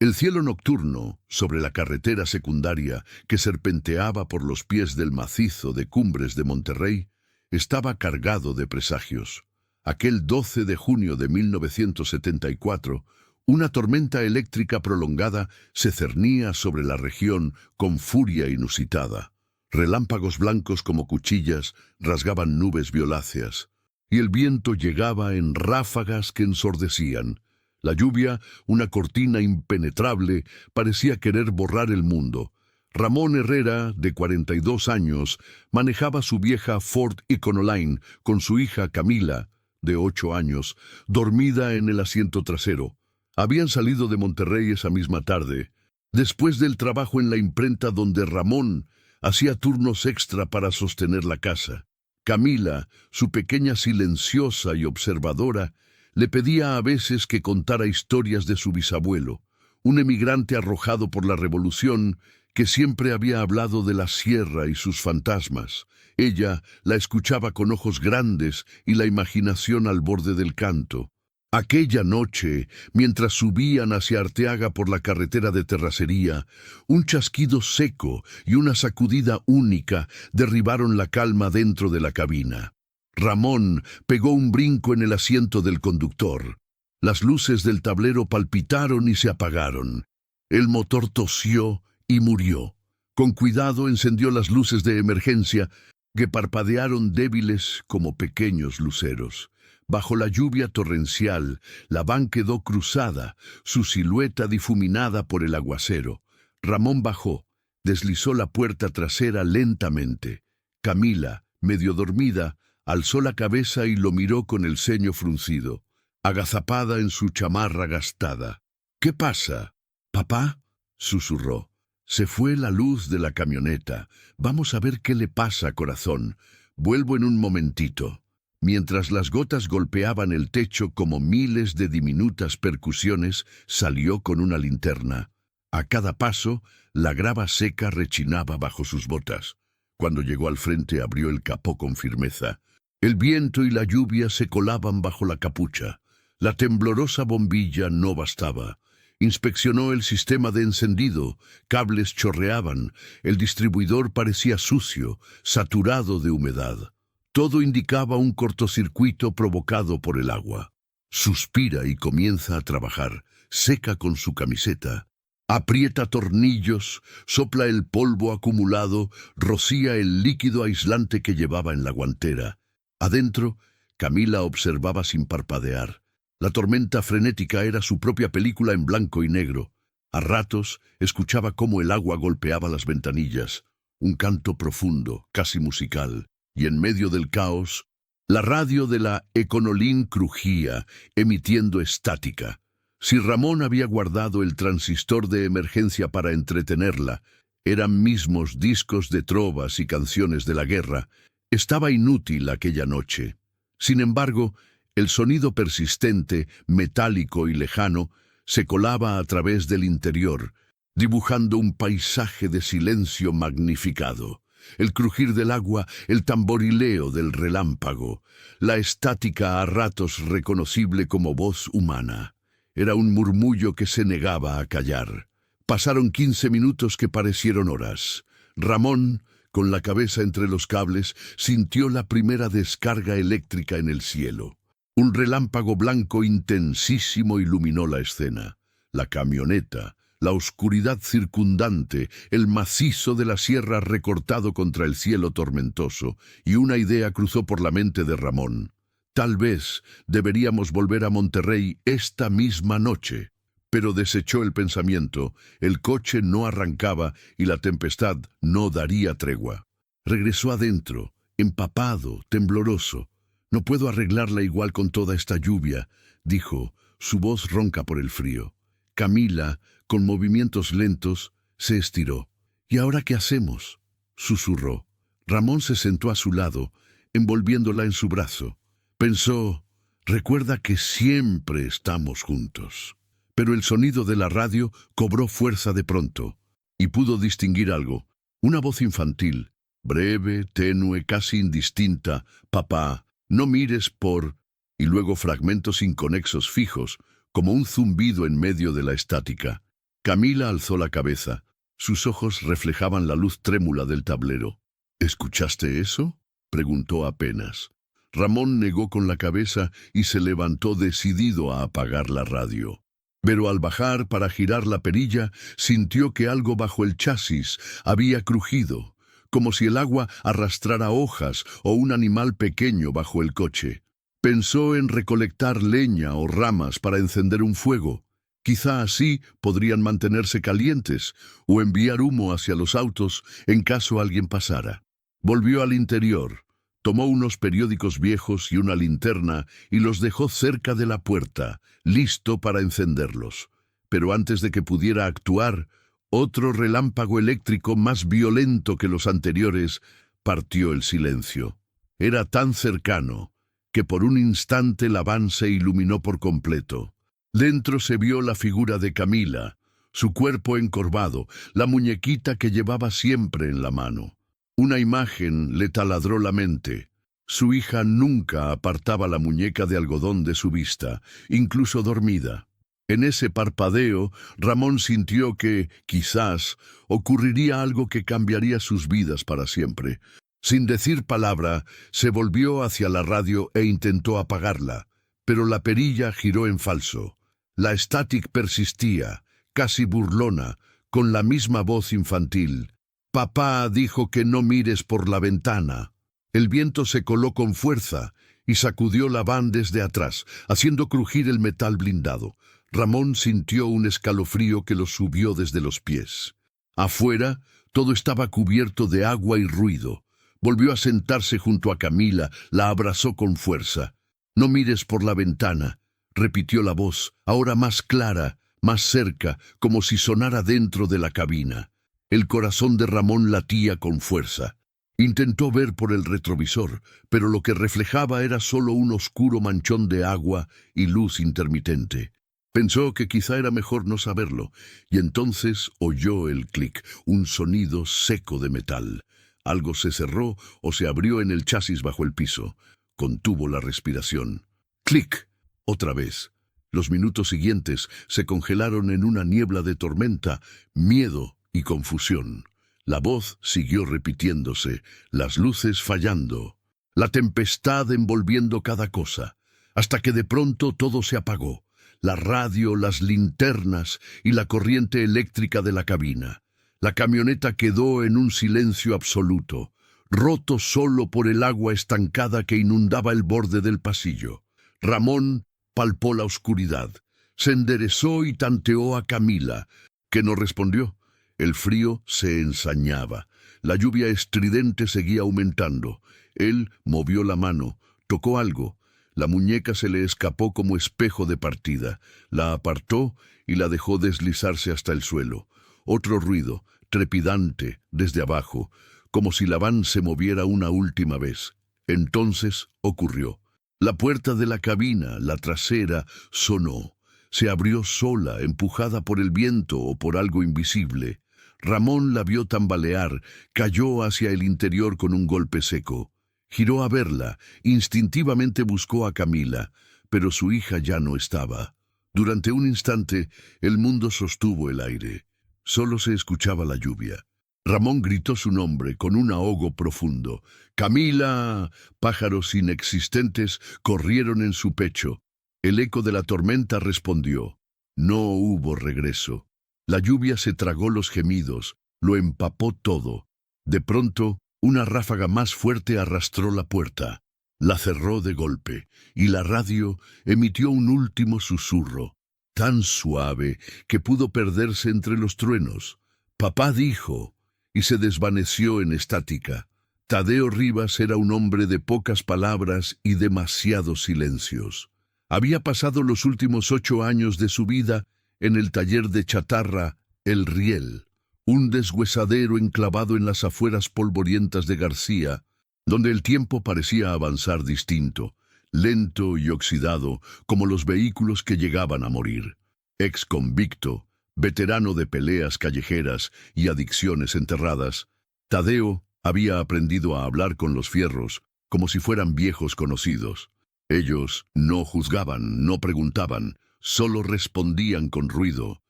El cielo nocturno, sobre la carretera secundaria que serpenteaba por los pies del macizo de Cumbres de Monterrey, estaba cargado de presagios. Aquel 12 de junio de 1974, una tormenta eléctrica prolongada se cernía sobre la región con furia inusitada. Relámpagos blancos como cuchillas rasgaban nubes violáceas, y el viento llegaba en ráfagas que ensordecían. La lluvia, una cortina impenetrable, parecía querer borrar el mundo. Ramón Herrera, de 42 años, manejaba su vieja Ford Econoline con su hija Camila, de 8 años, dormida en el asiento trasero. Habían salido de Monterrey esa misma tarde, después del trabajo en la imprenta donde Ramón hacía turnos extra para sostener la casa. Camila, su pequeña silenciosa y observadora, le pedía a veces que contara historias de su bisabuelo, un emigrante arrojado por la revolución que siempre había hablado de la sierra y sus fantasmas. Ella la escuchaba con ojos grandes y la imaginación al borde del canto. Aquella noche, mientras subían hacia Arteaga por la carretera de terracería, un chasquido seco y una sacudida única derribaron la calma dentro de la cabina. Ramón pegó un brinco en el asiento del conductor. Las luces del tablero palpitaron y se apagaron. El motor tosió y murió. Con cuidado encendió las luces de emergencia, que parpadearon débiles como pequeños luceros. Bajo la lluvia torrencial, la van quedó cruzada, su silueta difuminada por el aguacero. Ramón bajó, deslizó la puerta trasera lentamente. Camila, medio dormida, alzó la cabeza y lo miró con el ceño fruncido, agazapada en su chamarra gastada. —¿Qué pasa? —¿Papá? —susurró. Se fue la luz de la camioneta. Vamos a ver qué le pasa, corazón. Vuelvo en un momentito. Mientras las gotas golpeaban el techo como miles de diminutas percusiones, salió con una linterna. A cada paso, la grava seca rechinaba bajo sus botas. Cuando llegó al frente, abrió el capó con firmeza. El viento y la lluvia se colaban bajo la capucha. La temblorosa bombilla no bastaba. Inspeccionó el sistema de encendido. Cables chorreaban. El distribuidor parecía sucio, saturado de humedad. Todo indicaba un cortocircuito provocado por el agua. Suspira y comienza a trabajar, seca con su camiseta. Aprieta tornillos, sopla el polvo acumulado, rocía el líquido aislante que llevaba en la guantera. Adentro, Camila observaba sin parpadear. La tormenta frenética era su propia película en blanco y negro. A ratos, escuchaba cómo el agua golpeaba las ventanillas. Un canto profundo, casi musical. Y en medio del caos, la radio de la Econoline crujía, emitiendo estática. Si Ramón había guardado el transistor de emergencia para entretenerla, eran mismos discos de trovas y canciones de la guerra. Estaba inútil aquella noche. Sin embargo, el sonido persistente, metálico y lejano, se colaba a través del interior, dibujando un paisaje de silencio magnificado. El crujir del agua, el tamborileo del relámpago, la estática a ratos reconocible como voz humana. Era un murmullo que se negaba a callar. Pasaron 15 minutos que parecieron horas. Ramón, con la cabeza entre los cables, sintió la primera descarga eléctrica en el cielo. Un relámpago blanco intensísimo iluminó la escena. La camioneta, la oscuridad circundante, el macizo de la sierra recortado contra el cielo tormentoso, y una idea cruzó por la mente de Ramón. Tal vez deberíamos volver a Monterrey esta misma noche. Pero desechó el pensamiento. El coche no arrancaba y la tempestad no daría tregua. Regresó adentro, empapado, tembloroso. «No puedo arreglarla igual con toda esta lluvia», dijo, su voz ronca por el frío. Camila, con movimientos lentos, se estiró. «¿Y ahora qué hacemos?», susurró. Ramón se sentó a su lado, envolviéndola en su brazo. Pensó, «Recuerda que siempre estamos juntos». Pero el sonido de la radio cobró fuerza de pronto, y pudo distinguir algo. Una voz infantil, breve, tenue, casi indistinta. «Papá, no mires por...», y luego fragmentos inconexos fijos, como un zumbido en medio de la estática. Camila alzó la cabeza. Sus ojos reflejaban la luz trémula del tablero. ¿Escuchaste eso?, preguntó apenas. Ramón negó con la cabeza y se levantó decidido a apagar la radio. Pero al bajar para girar la perilla, sintió que algo bajo el chasis había crujido, como si el agua arrastrara hojas o un animal pequeño bajo el coche. Pensó en recolectar leña o ramas para encender un fuego. Quizá así podrían mantenerse calientes o enviar humo hacia los autos en caso alguien pasara. Volvió al interior, tomó unos periódicos viejos y una linterna y los dejó cerca de la puerta, listo para encenderlos. Pero antes de que pudiera actuar, otro relámpago eléctrico más violento que los anteriores partió el silencio. Era tan cercano que por un instante la van se iluminó por completo. Dentro se vio la figura de Camila, su cuerpo encorvado, la muñequita que llevaba siempre en la mano. Una imagen le taladró la mente. Su hija nunca apartaba la muñeca de algodón de su vista, incluso dormida. En ese parpadeo, Ramón sintió que, quizás, ocurriría algo que cambiaría sus vidas para siempre. Sin decir palabra, se volvió hacia la radio e intentó apagarla, pero la perilla giró en falso. La estática persistía, casi burlona, con la misma voz infantil. «Papá dijo que no mires por la ventana». El viento se coló con fuerza y sacudió la van desde atrás, haciendo crujir el metal blindado. Ramón sintió un escalofrío que lo subió desde los pies. Afuera, todo estaba cubierto de agua y ruido. Volvió a sentarse junto a Camila, la abrazó con fuerza. «No mires por la ventana», repitió la voz, ahora más clara, más cerca, como si sonara dentro de la cabina. El corazón de Ramón latía con fuerza. Intentó ver por el retrovisor, pero lo que reflejaba era solo un oscuro manchón de agua y luz intermitente. Pensó que quizá era mejor no saberlo, y entonces oyó el clic, un sonido seco de metal. Algo se cerró o se abrió en el chasis bajo el piso. Contuvo la respiración. ¡Clic! Otra vez. Los minutos siguientes se congelaron en una niebla de tormenta, miedo y confusión. La voz siguió repitiéndose, las luces fallando, la tempestad envolviendo cada cosa, hasta que de pronto todo se apagó. La radio, las linternas y la corriente eléctrica de la cabina. La camioneta quedó en un silencio absoluto, roto solo por el agua estancada que inundaba el borde del pasillo. Ramón palpó la oscuridad, se enderezó y tanteó a Camila, que no respondió. El frío se ensañaba, la lluvia estridente seguía aumentando. Él movió la mano, tocó algo. La muñeca se le escapó como espejo de partida, la apartó y la dejó deslizarse hasta el suelo. Otro ruido, trepidante, desde abajo, como si la van se moviera una última vez. Entonces ocurrió. La puerta de la cabina, la trasera, sonó. Se abrió sola, empujada por el viento o por algo invisible. Ramón la vio tambalear, cayó hacia el interior con un golpe seco. Giró a verla, instintivamente buscó a Camila, pero su hija ya no estaba. Durante un instante, el mundo sostuvo el aire. Solo se escuchaba la lluvia. Ramón gritó su nombre con un ahogo profundo. «¡Camila!». Pájaros inexistentes corrieron en su pecho. El eco de la tormenta respondió. No hubo regreso. La lluvia se tragó los gemidos, lo empapó todo. De pronto, una ráfaga más fuerte arrastró la puerta. La cerró de golpe, y la radio emitió un último susurro, tan suave que pudo perderse entre los truenos. «Papá dijo», y se desvaneció en estática. Tadeo Rivas era un hombre de pocas palabras y demasiados silencios. Había pasado los últimos 8 años de su vida en el taller de chatarra El Riel, un deshuesadero enclavado en las afueras polvorientas de García, donde el tiempo parecía avanzar distinto, lento y oxidado como los vehículos que llegaban a morir. Ex convicto, veterano de peleas callejeras y adicciones enterradas, Tadeo había aprendido a hablar con los fierros como si fueran viejos conocidos. Ellos no juzgaban, no preguntaban, solo respondían con ruido.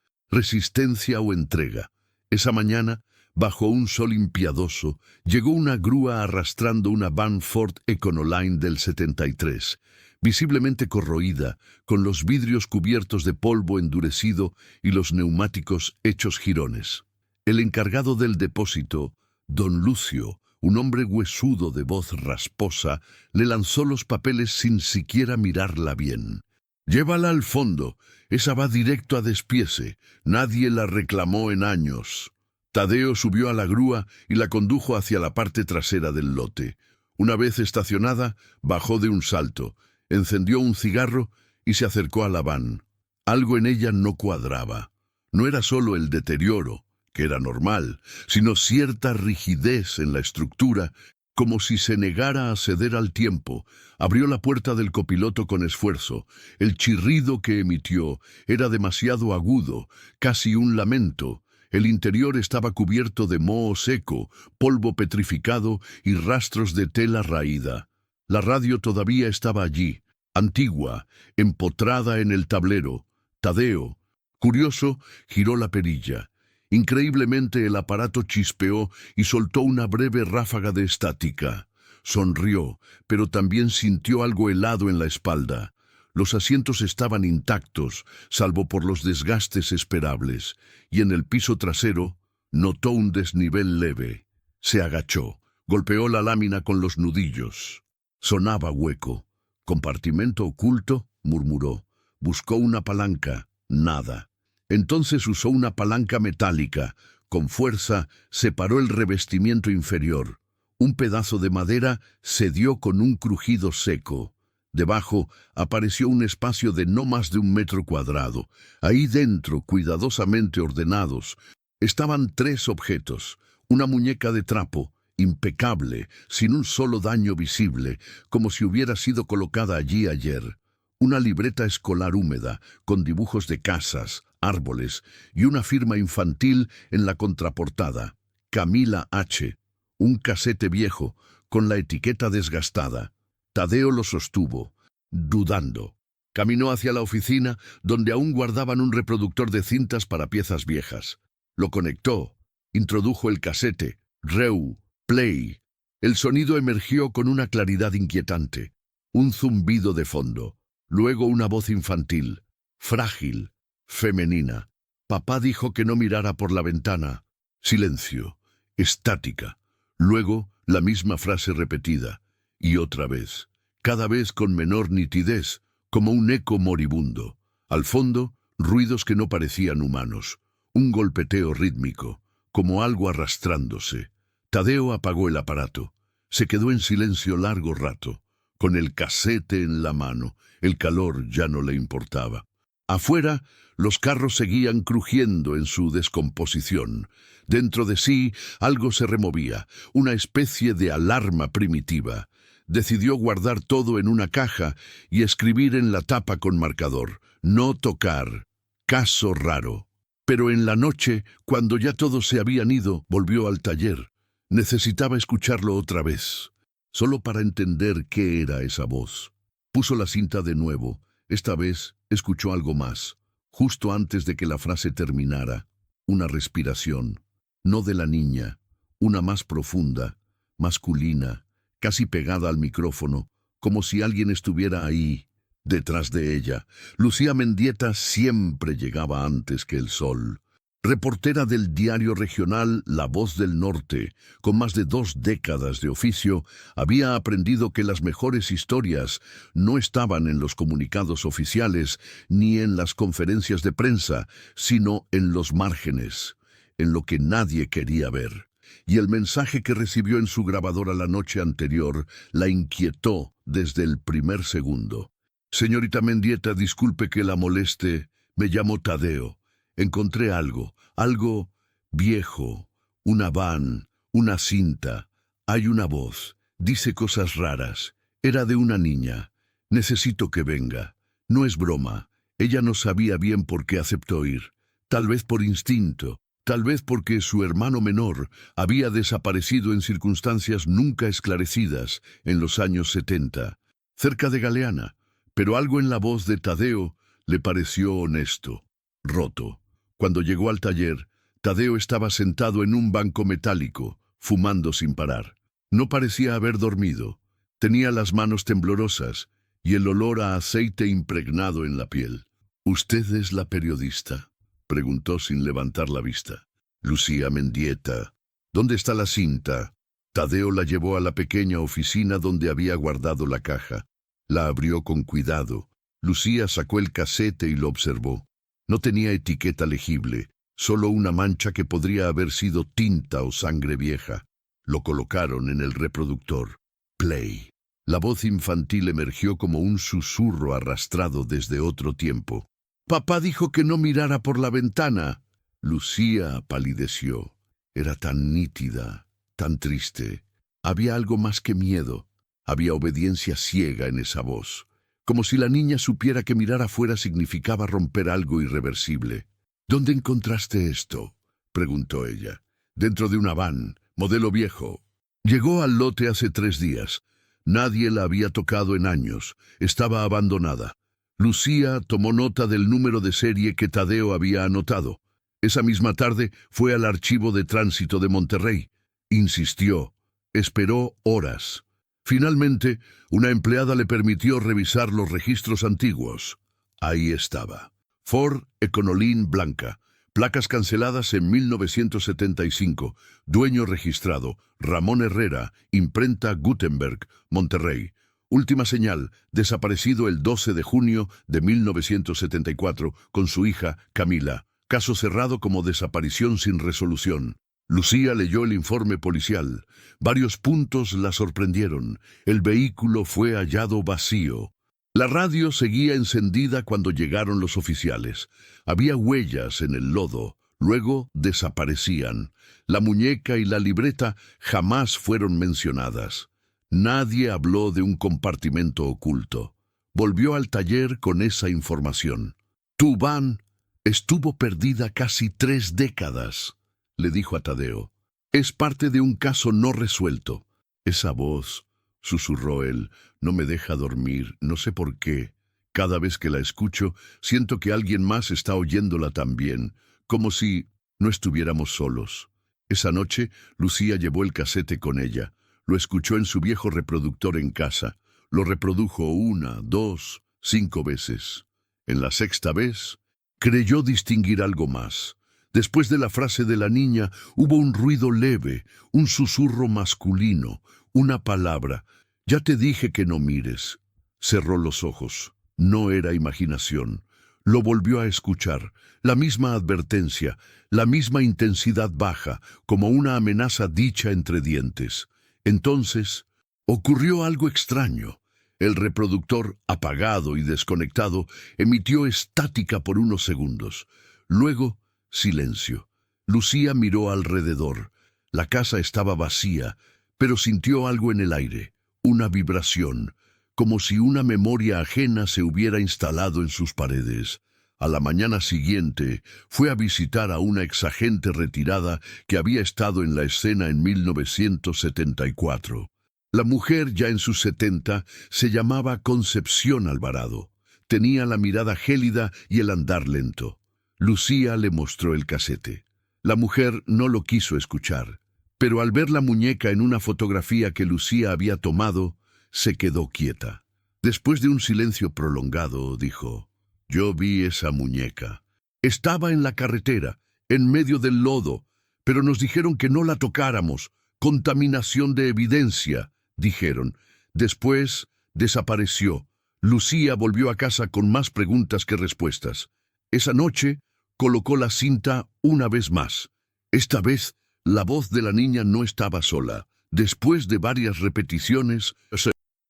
resistencia o entrega. Esa mañana, bajo un sol impiadoso, llegó una grúa arrastrando una van Ford Econoline del 73, visiblemente corroída, con los vidrios cubiertos de polvo endurecido y los neumáticos hechos jirones. El encargado del depósito, don Lucio, un hombre huesudo de voz rasposa, le lanzó los papeles sin siquiera mirarla bien. «Llévala al fondo, esa va directo a despiece, nadie la reclamó en años». Tadeo subió a la grúa y la condujo hacia la parte trasera del lote. Una vez estacionada, bajó de un salto, encendió un cigarro y se acercó a la van. Algo en ella no cuadraba. No era solo el deterioro, que era normal, sino cierta rigidez en la estructura, como si se negara a ceder al tiempo. Abrió la puerta del copiloto con esfuerzo. El chirrido que emitió era demasiado agudo, casi un lamento. El interior estaba cubierto de moho seco, polvo petrificado y rastros de tela raída. La radio todavía estaba allí, antigua, empotrada en el tablero. Tadeo, curioso, giró la perilla. Increíblemente el aparato chispeó y soltó una breve ráfaga de estática. Sonrió, pero también sintió algo helado en la espalda. Los asientos estaban intactos, salvo por los desgastes esperables, y en el piso trasero notó un desnivel leve. Se agachó, golpeó la lámina con los nudillos. Sonaba hueco. «¿Compartimento oculto?», murmuró. Buscó una palanca. Nada. Entonces usó una palanca metálica. Con fuerza separó el revestimiento inferior. Un pedazo de madera cedió con un crujido seco. Debajo apareció un espacio de no más de 1 metro cuadrado. Ahí dentro, cuidadosamente ordenados, estaban 3 objetos. Una muñeca de trapo, impecable, sin un solo daño visible, como si hubiera sido colocada allí ayer. Una libreta escolar húmeda, con dibujos de casas, árboles y una firma infantil en la contraportada. Camila H. Un casete viejo, con la etiqueta desgastada. Tadeo lo sostuvo, dudando. Caminó hacia la oficina, donde aún guardaban un reproductor de cintas para piezas viejas. Lo conectó. Introdujo el casete. Reu, play. El sonido emergió con una claridad inquietante. Un zumbido de fondo. Luego una voz infantil, frágil, femenina. Papá dijo que no mirara por la ventana. Silencio. Estática. Luego la misma frase repetida. Y otra vez. Cada vez con menor nitidez, como un eco moribundo. Al fondo, ruidos que no parecían humanos. Un golpeteo rítmico, como algo arrastrándose. Tadeo apagó el aparato. Se quedó en silencio largo rato, con el casete en la mano. El calor ya no le importaba. Afuera, los carros seguían crujiendo en su descomposición. Dentro de sí, algo se removía, una especie de alarma primitiva. Decidió guardar todo en una caja y escribir en la tapa con marcador: «No tocar. Caso raro». Pero en la noche, cuando ya todos se habían ido, volvió al taller. Necesitaba escucharlo otra vez, solo para entender qué era esa voz. Puso la cinta de nuevo. Esta vez escuchó algo más. Justo antes de que la frase terminara, una respiración. No de la niña, una más profunda, masculina, casi pegada al micrófono, como si alguien estuviera ahí, detrás de ella. Lucía Mendieta siempre llegaba antes que el sol. Reportera del diario regional La Voz del Norte, con más de 2 décadas de oficio, había aprendido que las mejores historias no estaban en los comunicados oficiales ni en las conferencias de prensa, sino en los márgenes, en lo que nadie quería ver. Y el mensaje que recibió en su grabadora la noche anterior la inquietó desde el primer segundo. «Señorita Mendieta, disculpe que la moleste, me llamo Tadeo. Encontré algo viejo, una van, una cinta. Hay una voz, dice cosas raras. Era de una niña. Necesito que venga. No es broma. Ella no sabía bien por qué aceptó ir. Tal vez por instinto, tal vez porque su hermano menor había desaparecido en circunstancias nunca esclarecidas en los años 70, cerca de Galeana, pero algo en la voz de Tadeo le pareció honesto, roto. Cuando llegó al taller, Tadeo estaba sentado en un banco metálico, fumando sin parar. No parecía haber dormido. Tenía las manos temblorosas y el olor a aceite impregnado en la piel. «¿Usted es la periodista?», preguntó sin levantar la vista. «Lucía Mendieta. ¿Dónde está la cinta?». Tadeo la llevó a la pequeña oficina donde había guardado la caja. La abrió con cuidado. Lucía sacó el casete y lo observó. No tenía etiqueta legible, solo una mancha que podría haber sido tinta o sangre vieja. Lo colocaron en el reproductor. Play. La voz infantil emergió como un susurro arrastrado desde otro tiempo. «Papá dijo que no mirara por la ventana». Lucía palideció. Era tan nítida, tan triste. Había algo más que miedo. Había obediencia ciega en esa voz, como si la niña supiera que mirar afuera significaba romper algo irreversible. «¿Dónde encontraste esto?», preguntó ella. «Dentro de una van, modelo viejo». Llegó al lote hace 3 días. Nadie la había tocado en años. Estaba abandonada. Lucía tomó nota del número de serie que Tadeo había anotado. Esa misma tarde fue al archivo de tránsito de Monterrey. Insistió. Esperó horas. Finalmente, una empleada le permitió revisar los registros antiguos. Ahí estaba. Ford Econoline blanca. Placas canceladas en 1975. Dueño registrado, Ramón Herrera, imprenta Gutenberg, Monterrey. Última señal, desaparecido el 12 de junio de 1974 con su hija Camila. Caso cerrado como desaparición sin resolución. Lucía leyó el informe policial. Varios puntos la sorprendieron. El vehículo fue hallado vacío. La radio seguía encendida cuando llegaron los oficiales. Había huellas en el lodo, luego desaparecían. La muñeca y la libreta jamás fueron mencionadas. Nadie habló de un compartimento oculto. Volvió al taller con esa información. «Tu van estuvo perdida casi 3 décadas», le dijo a Tadeo. «Es parte de un caso no resuelto». «Esa voz», susurró él, «no me deja dormir, no sé por qué. Cada vez que la escucho, siento que alguien más está oyéndola también, como si no estuviéramos solos». Esa noche, Lucía llevó el casete con ella. Lo escuchó en su viejo reproductor en casa. Lo reprodujo 1, 2, 5 veces. En la 6ª vez, creyó distinguir algo más. Después de la frase de la niña, hubo un ruido leve, un susurro masculino, una palabra. «Ya te dije que no mires». Cerró los ojos. No era imaginación. Lo volvió a escuchar. La misma advertencia, la misma intensidad baja, como una amenaza dicha entre dientes. Entonces, ocurrió algo extraño. El reproductor, apagado y desconectado, emitió estática por unos segundos. Luego, silencio. Lucía miró alrededor. La casa estaba vacía, pero sintió algo en el aire, una vibración, como si una memoria ajena se hubiera instalado en sus paredes. A la mañana siguiente, fue a visitar a una exagente retirada que había estado en la escena en 1974. La mujer, ya en sus 70, se llamaba Concepción Alvarado. Tenía la mirada gélida y el andar lento. Lucía le mostró el casete. La mujer no lo quiso escuchar, pero al ver la muñeca en una fotografía que Lucía había tomado, se quedó quieta. Después de un silencio prolongado, dijo: «Yo vi esa muñeca. Estaba en la carretera, en medio del lodo, pero nos dijeron que no la tocáramos. Contaminación de evidencia», dijeron. Después desapareció. Lucía volvió a casa con más preguntas que respuestas. Esa noche colocó la cinta una vez más. Esta vez, la voz de la niña no estaba sola. Después de varias repeticiones,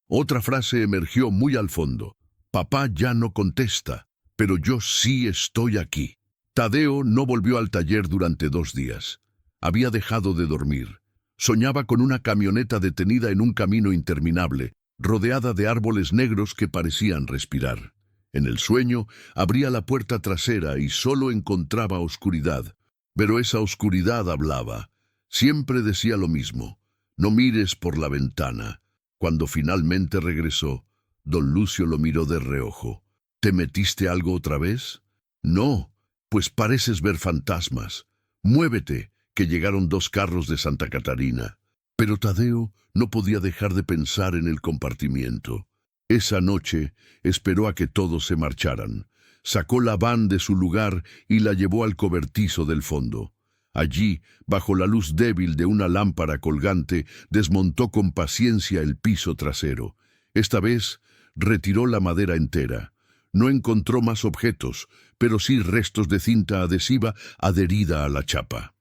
otra frase emergió muy al fondo. «Papá ya no contesta, pero yo sí estoy aquí». Tadeo no volvió al taller durante 2 días. Había dejado de dormir. Soñaba con una camioneta detenida en un camino interminable, rodeada de árboles negros que parecían respirar. En el sueño, abría la puerta trasera y solo encontraba oscuridad. Pero esa oscuridad hablaba. Siempre decía lo mismo: «No mires por la ventana». Cuando finalmente regresó, don Lucio lo miró de reojo. «¿Te metiste algo otra vez?». «No, Pues pareces ver fantasmas. Muévete, que llegaron 2 carros de Santa Catarina. Pero Tadeo no podía dejar de pensar en el compartimiento. Esa noche esperó a que todos se marcharan. Sacó la van de su lugar y la llevó al cobertizo del fondo. Allí, bajo la luz débil de una lámpara colgante, desmontó con paciencia el piso trasero. Esta vez retiró la madera entera. No encontró más objetos, pero sí restos de cinta adhesiva adherida a la chapa.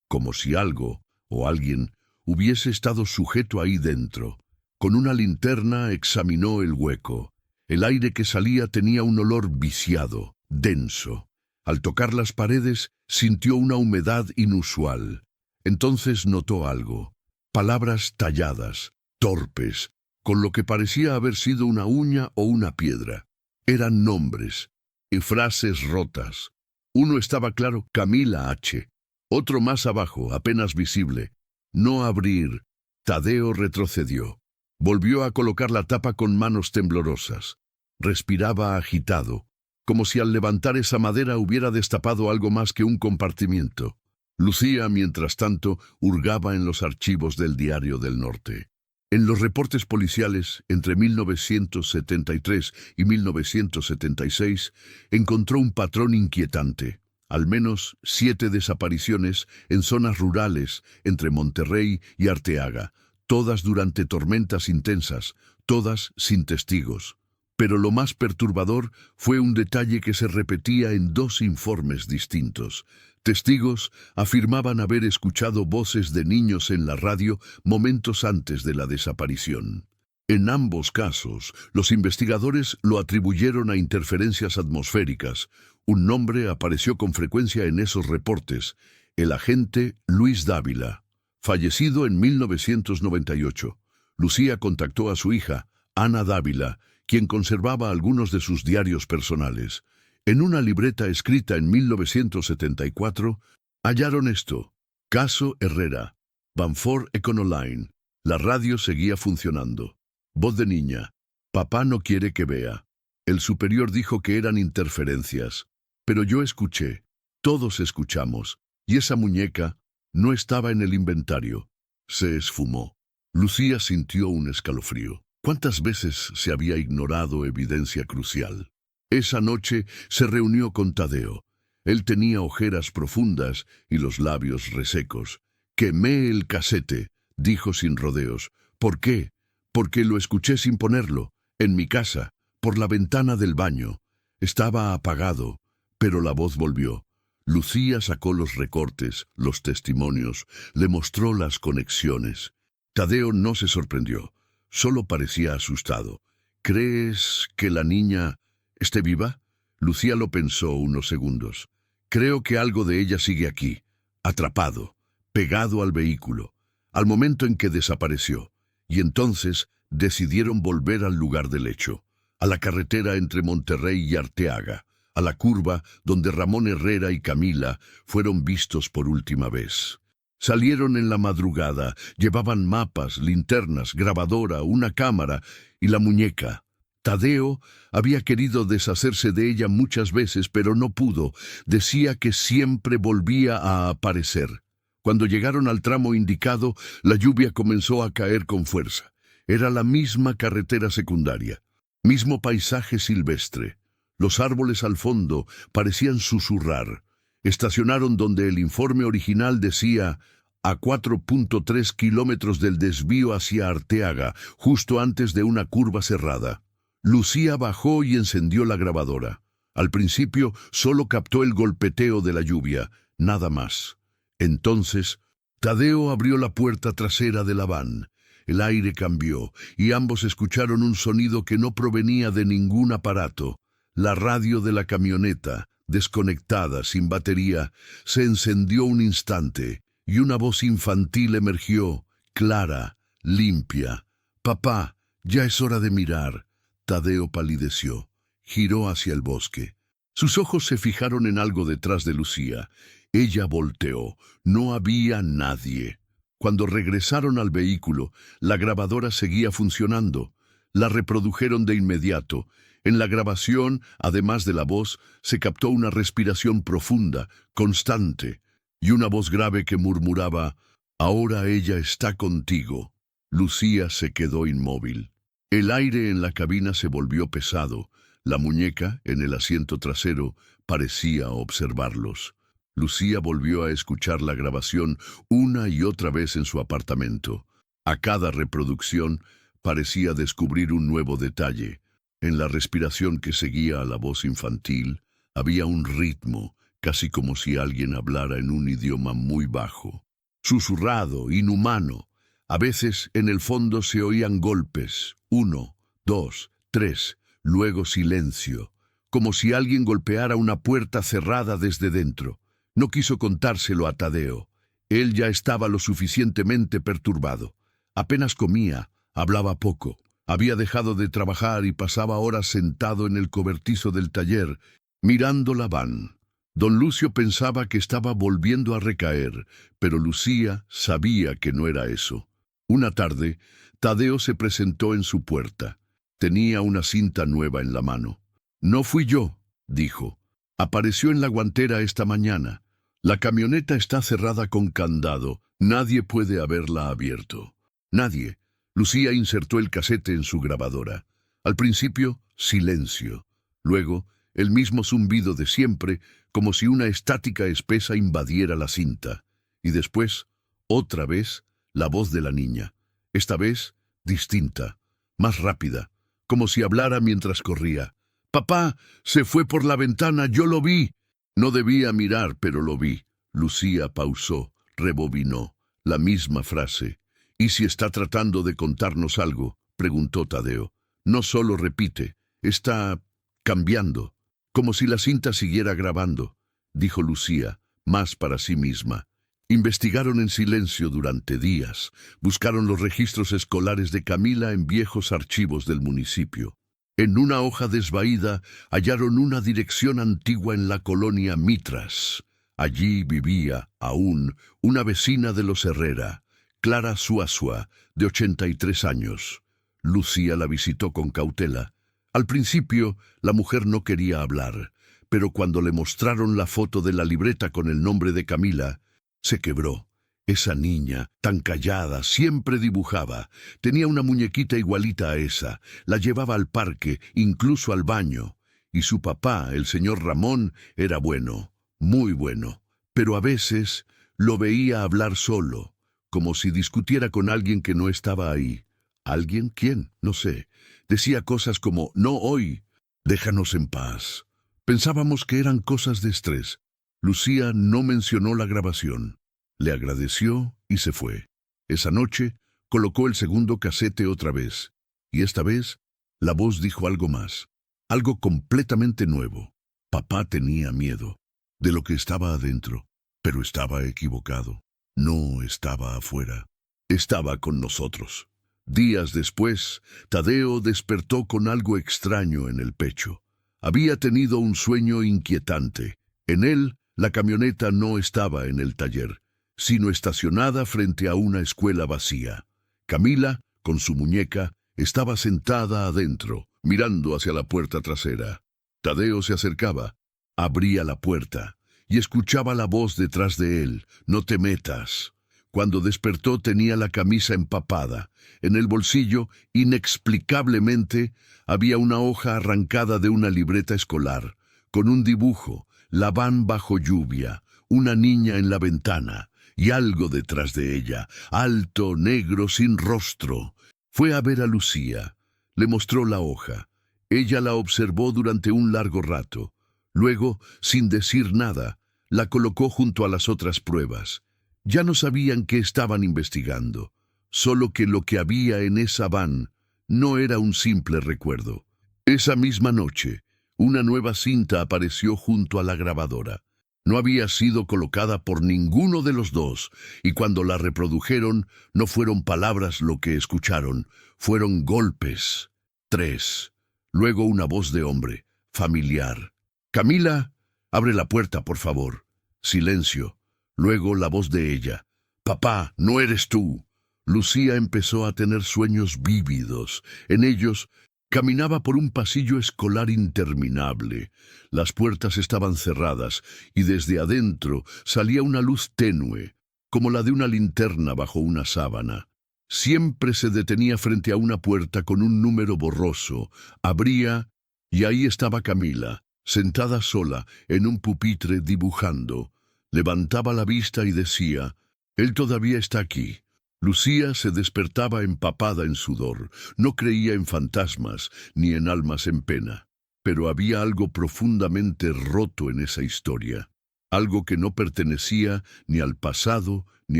Como si algo o alguien hubiese estado sujeto ahí dentro. Con una linterna examinó el hueco. El aire que salía tenía un olor viciado, denso. Al tocar las paredes, sintió una humedad inusual. Entonces notó algo. Palabras talladas, torpes, con lo que parecía haber sido una uña o una piedra. Eran nombres y frases rotas. Uno estaba claro, Camila H. Otro más abajo, apenas visible, no abrir. Tadeo retrocedió. Volvió a colocar la tapa con manos temblorosas. Respiraba agitado, como si al levantar esa madera hubiera destapado algo más que un compartimiento. Lucía, mientras tanto, hurgaba en los archivos del Diario del Norte. En los reportes policiales, entre 1973 y 1976, encontró un patrón inquietante. Al menos 7 desapariciones en zonas rurales entre Monterrey y Arteaga, todas durante tormentas intensas, todas sin testigos. Pero lo más perturbador fue un detalle que se repetía en 2 informes distintos. Testigos afirmaban haber escuchado voces de niños en la radio momentos antes de la desaparición. En ambos casos, los investigadores lo atribuyeron a interferencias atmosféricas. Un nombre apareció con frecuencia en esos reportes: el agente Luis Dávila, fallecido en 1998. Lucía contactó a su hija, Ana Dávila, quien conservaba algunos de sus diarios personales. En una libreta escrita en 1974, hallaron esto: Caso Herrera, Banford Econoline. La radio seguía funcionando. Voz de niña: papá no quiere que vea. El superior dijo que eran interferencias. Pero yo escuché, todos escuchamos, y esa muñeca no estaba en el inventario. Se esfumó. Lucía sintió un escalofrío. ¿Cuántas veces se había ignorado evidencia crucial? Esa noche se reunió con Tadeo. Él tenía ojeras profundas y los labios resecos. «Quemé el casete», dijo sin rodeos. «¿Por qué? Porque lo escuché sin ponerlo, en mi casa, por la ventana del baño. Estaba apagado, pero la voz volvió». Lucía sacó los recortes, los testimonios, le mostró las conexiones. Tadeo no se sorprendió, solo parecía asustado. «¿Crees que la niña esté viva?» Lucía lo pensó unos segundos. «Creo que algo de ella sigue aquí, atrapado, pegado al vehículo, al momento en que desapareció». Y entonces decidieron volver al lugar del hecho, a la carretera entre Monterrey y Arteaga, a la curva donde Ramón Herrera y Camila fueron vistos por última vez. Salieron en la madrugada, llevaban mapas, linternas, grabadora, una cámara y la muñeca. Tadeo había querido deshacerse de ella muchas veces, pero no pudo. Decía que siempre volvía a aparecer. Cuando llegaron al tramo indicado, la lluvia comenzó a caer con fuerza. Era la misma carretera secundaria, mismo paisaje silvestre. Los árboles al fondo parecían susurrar. Estacionaron donde el informe original decía: a 4.3 kilómetros del desvío hacia Arteaga, justo antes de una curva cerrada. Lucía bajó y encendió la grabadora. Al principio solo captó el golpeteo de la lluvia, nada más. Entonces, Tadeo abrió la puerta trasera de la van. El aire cambió y ambos escucharon un sonido que no provenía de ningún aparato. La radio de la camioneta, desconectada, sin batería, se encendió un instante y una voz infantil emergió, clara, limpia. «Papá, ya es hora de mirar». Tadeo palideció. Giró hacia el bosque. Sus ojos se fijaron en algo detrás de Lucía. Ella volteó. No había nadie. Cuando regresaron al vehículo, la grabadora seguía funcionando. La reprodujeron de inmediato. En la grabación, además de la voz, se captó una respiración profunda, constante, y una voz grave que murmuraba: «Ahora ella está contigo». Lucía se quedó inmóvil. El aire en la cabina se volvió pesado. La muñeca, en el asiento trasero, parecía observarlos. Lucía volvió a escuchar la grabación una y otra vez en su apartamento. A cada reproducción parecía descubrir un nuevo detalle. En la respiración que seguía a la voz infantil había un ritmo, casi como si alguien hablara en un idioma muy bajo. Susurrado, inhumano. A veces en el fondo se oían golpes. 1, 2, 3, luego silencio, como si alguien golpeara una puerta cerrada desde dentro. No quiso contárselo a Tadeo. Él ya estaba lo suficientemente perturbado. Apenas comía, hablaba poco. Había dejado de trabajar y pasaba horas sentado en el cobertizo del taller, mirando la van. Don Lucio pensaba que estaba volviendo a recaer, pero Lucía sabía que no era eso. Una tarde, Tadeo se presentó en su puerta. Tenía una cinta nueva en la mano. «No fui yo», dijo. «Apareció en la guantera esta mañana. La camioneta está cerrada con candado. Nadie puede haberla abierto». Nadie. Lucía insertó el casete en su grabadora. Al principio, silencio. Luego, el mismo zumbido de siempre, como si una estática espesa invadiera la cinta. Y después, otra vez, la voz de la niña. Esta vez, distinta, más rápida, como si hablara mientras corría. «Papá, se fue por la ventana, yo lo vi». No debía mirar, pero lo vi. Lucía pausó, rebobinó. La misma frase. «¿Y si está tratando de contarnos algo?», preguntó Tadeo. «No solo repite, está cambiando, como si la cinta siguiera grabando», dijo Lucía, más para sí misma. Investigaron en silencio durante días. Buscaron los registros escolares de Camila en viejos archivos del municipio. En una hoja desvaída hallaron una dirección antigua en la colonia Mitras. Allí vivía, aún, una vecina de los Herrera, Clara Suazua, de 83 años. Lucía la visitó con cautela. Al principio, la mujer no quería hablar, pero cuando le mostraron la foto de la libreta con el nombre de Camila, se quebró. Esa niña, tan callada, siempre dibujaba. Tenía una muñequita igualita a esa. La llevaba al parque, incluso al baño. Y su papá, el señor Ramón, era bueno, muy bueno. Pero a veces lo veía hablar solo, como si discutiera con alguien que no estaba ahí. ¿Alguien? ¿Quién? No sé. Decía cosas como: «No hoy, déjanos en paz». Pensábamos que eran cosas de estrés. Lucía no mencionó la grabación. Le agradeció y se fue. Esa noche colocó el segundo casete otra vez. Y esta vez la voz dijo algo más. Algo completamente nuevo. Papá tenía miedo de lo que estaba adentro, pero estaba equivocado. No estaba afuera. Estaba con nosotros. Días después, Tadeo despertó con algo extraño en el pecho. Había tenido un sueño inquietante. En él, la camioneta no estaba en el taller, sino estacionada frente a una escuela vacía. Camila, con su muñeca, estaba sentada adentro, mirando hacia la puerta trasera. Tadeo se acercaba, abría la puerta y escuchaba la voz detrás de él: «No te metas». Cuando despertó tenía la camisa empapada. En el bolsillo, inexplicablemente, había una hoja arrancada de una libreta escolar, con un dibujo: la van bajo lluvia, una niña en la ventana, y algo detrás de ella, alto, negro, sin rostro. Fue a ver a Lucía. Le mostró la hoja. Ella la observó durante un largo rato. Luego, sin decir nada, la colocó junto a las otras pruebas. Ya no sabían qué estaban investigando, solo que lo que había en esa van no era un simple recuerdo. Esa misma noche, una nueva cinta apareció junto a la grabadora. No había sido colocada por ninguno de los dos, y cuando la reprodujeron, no fueron palabras lo que escucharon, fueron golpes. 3. Luego una voz de hombre, familiar: «Camila, abre la puerta, por favor». Silencio. Luego la voz de ella: «Papá, no eres tú». Lucía empezó a tener sueños vívidos. En ellos Caminaba por un pasillo escolar interminable. Las puertas estaban cerradas y desde adentro salía una luz tenue, como la de una linterna bajo una sábana. Siempre se detenía frente a una puerta con un número borroso. Abría y ahí estaba Camila, sentada sola en un pupitre dibujando. Levantaba la vista y decía: «Él todavía está aquí». Lucía se despertaba empapada en sudor. No creía en fantasmas ni en almas en pena. Pero había algo profundamente roto en esa historia. Algo que no pertenecía ni al pasado ni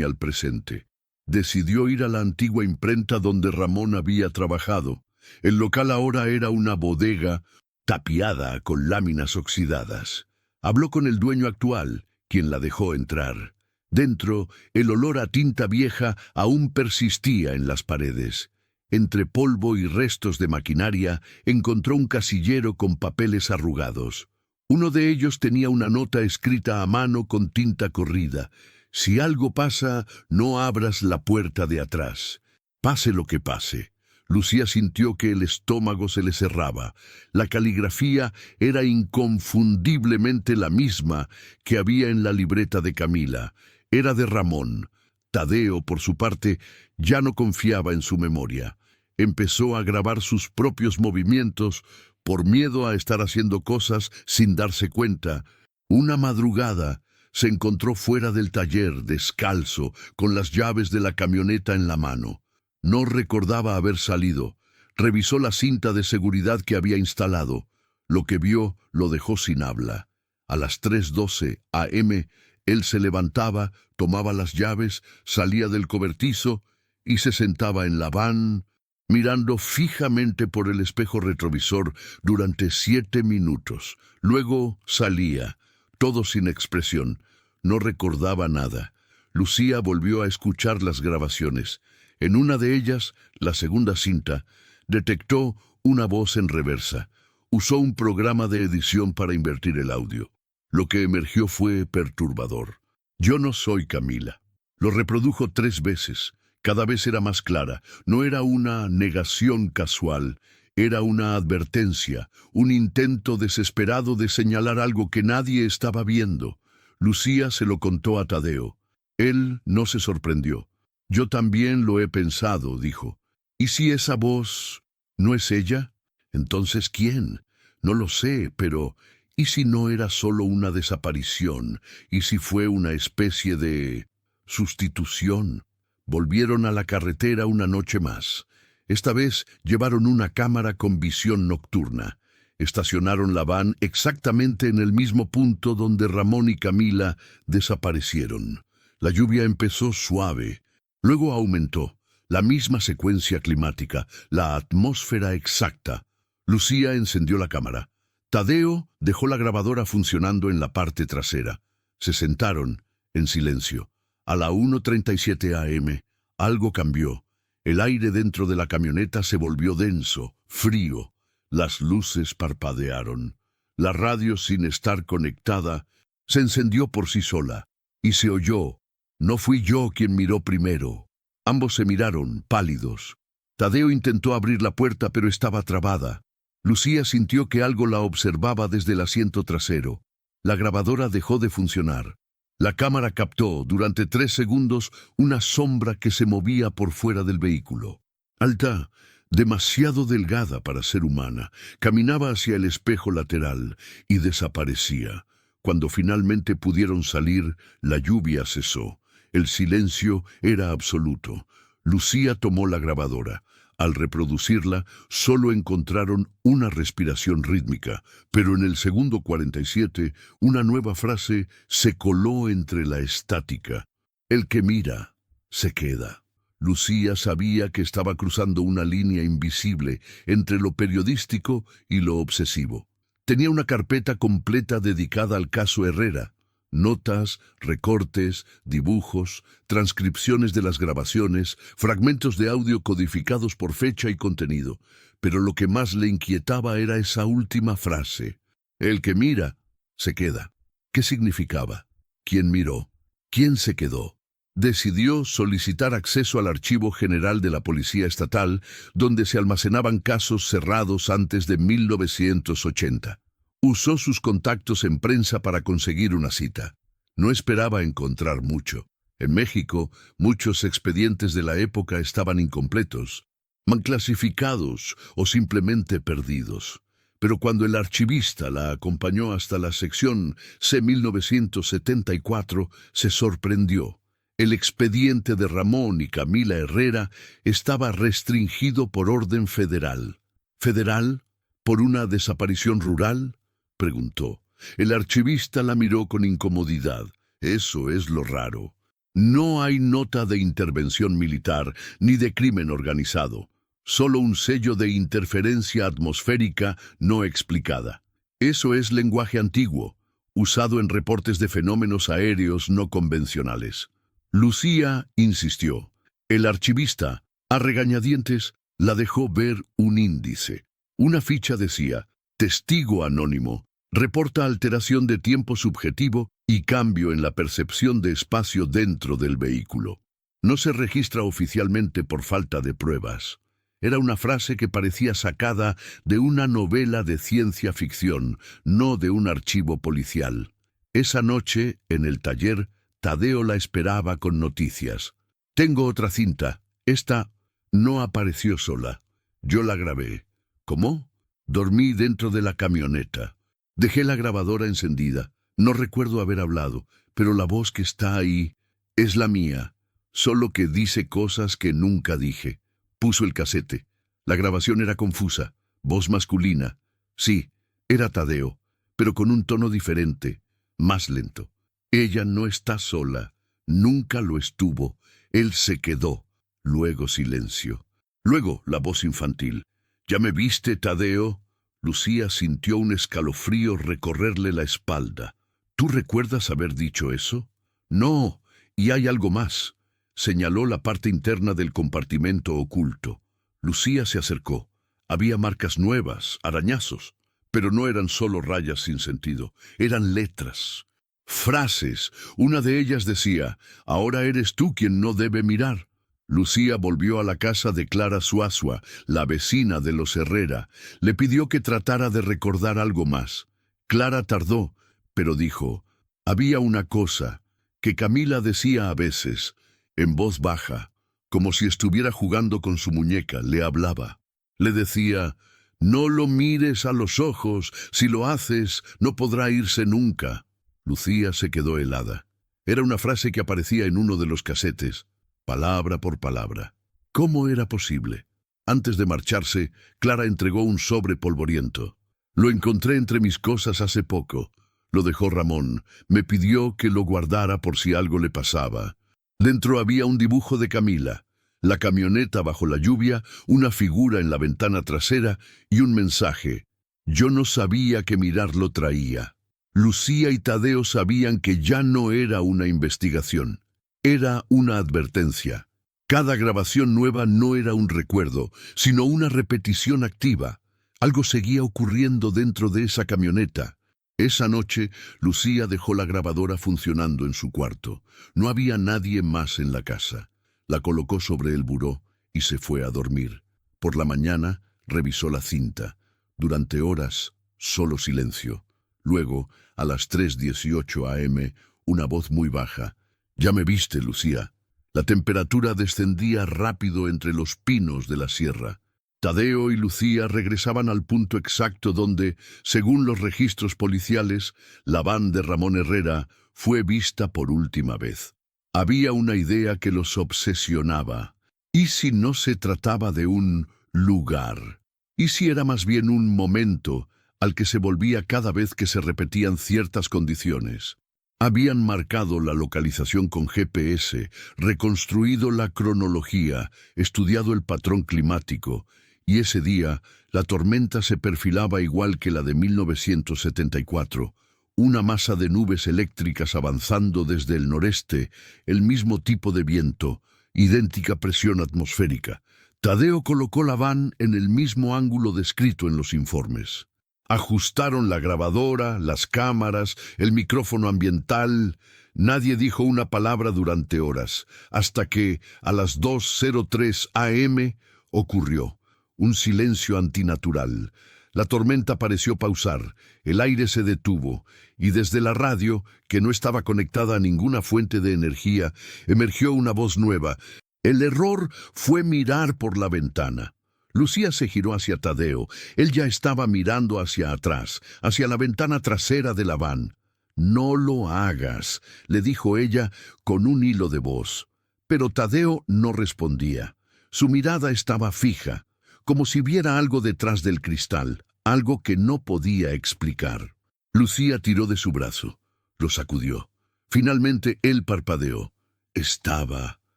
al presente. Decidió ir a la antigua imprenta donde Ramón había trabajado. El local ahora era una bodega tapiada con láminas oxidadas. Habló con el dueño actual, quien la dejó entrar. Dentro, el olor a tinta vieja aún persistía en las paredes. Entre polvo y restos de maquinaria, encontró un casillero con papeles arrugados. Uno de ellos tenía una nota escrita a mano con tinta corrida: «Si algo pasa, no abras la puerta de atrás». Pase lo que pase. Lucía sintió que el estómago se le cerraba. La caligrafía era inconfundiblemente la misma que había en la libreta de Camila. Era de Ramón. Tadeo, por su parte, ya no confiaba en su memoria. Empezó a grabar sus propios movimientos por miedo a estar haciendo cosas sin darse cuenta. Una madrugada se encontró fuera del taller, descalzo, con las llaves de la camioneta en la mano. No recordaba haber salido. Revisó la cinta de seguridad que había instalado. Lo que vio lo dejó sin habla. A las 3:12 a.m., él se levantaba, tomaba las llaves, salía del cobertizo y se sentaba en la van, mirando fijamente por el espejo retrovisor durante 7 minutos. Luego salía, todo sin expresión. No recordaba nada. Lucía volvió a escuchar las grabaciones. En una de ellas, la segunda cinta, detectó una voz en reversa. Usó un programa de edición para invertir el audio. Lo que emergió fue perturbador. «Yo no soy Camila». Lo reprodujo 3 veces. Cada vez era más clara. No era una negación casual. Era una advertencia, un intento desesperado de señalar algo que nadie estaba viendo. Lucía se lo contó a Tadeo. Él no se sorprendió. «Yo también lo he pensado», dijo. «¿Y si esa voz no es ella? Entonces, ¿quién? No lo sé, pero ¿y si no era solo una desaparición? ¿Y si fue una especie de sustitución?» Volvieron a la carretera una noche más. Esta vez llevaron una cámara con visión nocturna. Estacionaron la van exactamente en el mismo punto donde Ramón y Camila desaparecieron. La lluvia empezó suave, luego aumentó. La misma secuencia climática, la atmósfera exacta. Lucía encendió la cámara. Tadeo dejó la grabadora funcionando en la parte trasera. Se sentaron, en silencio. A la 1:37 a.m., algo cambió. El aire dentro de la camioneta se volvió denso, frío. Las luces parpadearon. La radio, sin estar conectada, se encendió por sí sola. Y se oyó: «No fui yo quien miró primero». Ambos se miraron, pálidos. Tadeo intentó abrir la puerta, pero estaba trabada. Lucía sintió que algo la observaba desde el asiento trasero. La grabadora dejó de funcionar. La cámara captó, durante 3 segundos, una sombra que se movía por fuera del vehículo. Alta, demasiado delgada para ser humana, caminaba hacia el espejo lateral y desaparecía. Cuando finalmente pudieron salir, la lluvia cesó. El silencio era absoluto. Lucía tomó la grabadora. Al reproducirla, solo encontraron una respiración rítmica, pero en el segundo 47, una nueva frase se coló entre la estática. «El que mira, se queda». Lucía sabía que estaba cruzando una línea invisible entre lo periodístico y lo obsesivo. Tenía una carpeta completa dedicada al caso Herrera. Notas, recortes, dibujos, transcripciones de las grabaciones, fragmentos de audio codificados por fecha y contenido. Pero lo que más le inquietaba era esa última frase. «El que mira, se queda». ¿Qué significaba? ¿Quién miró? ¿Quién se quedó? decidió solicitar acceso al Archivo General de la Policía Estatal, donde se almacenaban casos cerrados antes de 1980. Usó sus contactos en prensa para conseguir una cita. No esperaba encontrar mucho. En México, muchos expedientes de la época estaban incompletos, mal clasificados o simplemente perdidos. Pero cuando el archivista la acompañó hasta la sección C-1974, se sorprendió. El expediente de Ramón y Camila Herrera estaba restringido por orden federal. ¿Federal? ¿Por una desaparición rural?, preguntó. El archivista la miró con incomodidad. Eso es lo raro. No hay nota de intervención militar ni de crimen organizado. Solo un sello de interferencia atmosférica no explicada. Eso es lenguaje antiguo, usado en reportes de fenómenos aéreos no convencionales. Lucía insistió. El archivista, a regañadientes, la dejó ver un índice. Una ficha decía: testigo anónimo, reporta alteración de tiempo subjetivo y cambio en la percepción de espacio dentro del vehículo. No se registra oficialmente por falta de pruebas. Era una frase que parecía sacada de una novela de ciencia ficción, no de un archivo policial. Esa noche, en el taller, Tadeo la esperaba con noticias. Tengo otra cinta. Esta no apareció sola. Yo la grabé. ¿Cómo? Dormí dentro de la camioneta. Dejé la grabadora encendida. No recuerdo haber hablado, pero la voz que está ahí es la mía, solo que dice cosas que nunca dije. Puso el casete. La grabación era confusa, voz masculina. Sí, era Tadeo, pero con un tono diferente, más lento. Ella no está sola, nunca lo estuvo. Él se quedó. Luego silencio. Luego la voz infantil. ¿Ya me viste, Tadeo? Lucía sintió un escalofrío recorrerle la espalda. ¿Tú recuerdas haber dicho eso? No, y hay algo más. Señaló la parte interna del compartimento oculto. Lucía se acercó. Había marcas nuevas, arañazos, pero no eran solo rayas sin sentido, eran letras, frases. Una de ellas decía: ahora eres tú quien no debe mirar. Lucía volvió a la casa de Clara Suazua, la vecina de los Herrera. Le pidió que tratara de recordar algo más. Clara tardó, pero dijo: había una cosa que Camila decía a veces, en voz baja, como si estuviera jugando con su muñeca. Le hablaba. Le decía: no lo mires a los ojos, si lo haces, no podrá irse nunca. Lucía se quedó helada. Era una frase que aparecía en uno de los casetes, palabra por palabra. ¿Cómo era posible? Antes de marcharse, Clara entregó un sobre polvoriento. Lo encontré entre mis cosas hace poco. Lo dejó Ramón. Me pidió que lo guardara por si algo le pasaba. Dentro había un dibujo de Camila, la camioneta bajo la lluvia, una figura en la ventana trasera y un mensaje. Yo no sabía que mirarlo traía. Lucía y Tadeo sabían que ya no era una investigación. Era una advertencia. Cada grabación nueva no era un recuerdo, sino una repetición activa. Algo seguía ocurriendo dentro de esa camioneta. Esa noche, Lucía dejó la grabadora funcionando en su cuarto. No había nadie más en la casa. La colocó sobre el buró y se fue a dormir. Por la mañana, revisó la cinta. Durante horas, solo silencio. Luego, a las 3:18 a.m., una voz muy baja. «¿Ya me viste, Lucía?» La temperatura descendía rápido entre los pinos de la sierra. Tadeo y Lucía regresaban al punto exacto donde, según los registros policiales, la van de Ramón Herrera fue vista por última vez. Había una idea que los obsesionaba. ¿Y si no se trataba de un lugar? ¿Y si era más bien un momento al que se volvía cada vez que se repetían ciertas condiciones? Habían marcado la localización con GPS, reconstruido la cronología, estudiado el patrón climático, y ese día la tormenta se perfilaba igual que la de 1974, una masa de nubes eléctricas avanzando desde el noreste, el mismo tipo de viento, idéntica presión atmosférica. Tadeo colocó la van en el mismo ángulo descrito en los informes. Ajustaron la grabadora, las cámaras, el micrófono ambiental. Nadie dijo una palabra durante horas, hasta que, a las 2:03 a.m., ocurrió. Un silencio antinatural. La tormenta pareció pausar, el aire se detuvo, y desde la radio, que no estaba conectada a ninguna fuente de energía, emergió una voz nueva. El error fue mirar por la ventana. Lucía se giró hacia Tadeo. Él ya estaba mirando hacia atrás, hacia la ventana trasera de la van. «No lo hagas», le dijo ella con un hilo de voz. Pero Tadeo no respondía. Su mirada estaba fija, como si viera algo detrás del cristal, algo que no podía explicar. Lucía tiró de su brazo, lo sacudió. Finalmente él parpadeó. «Estaba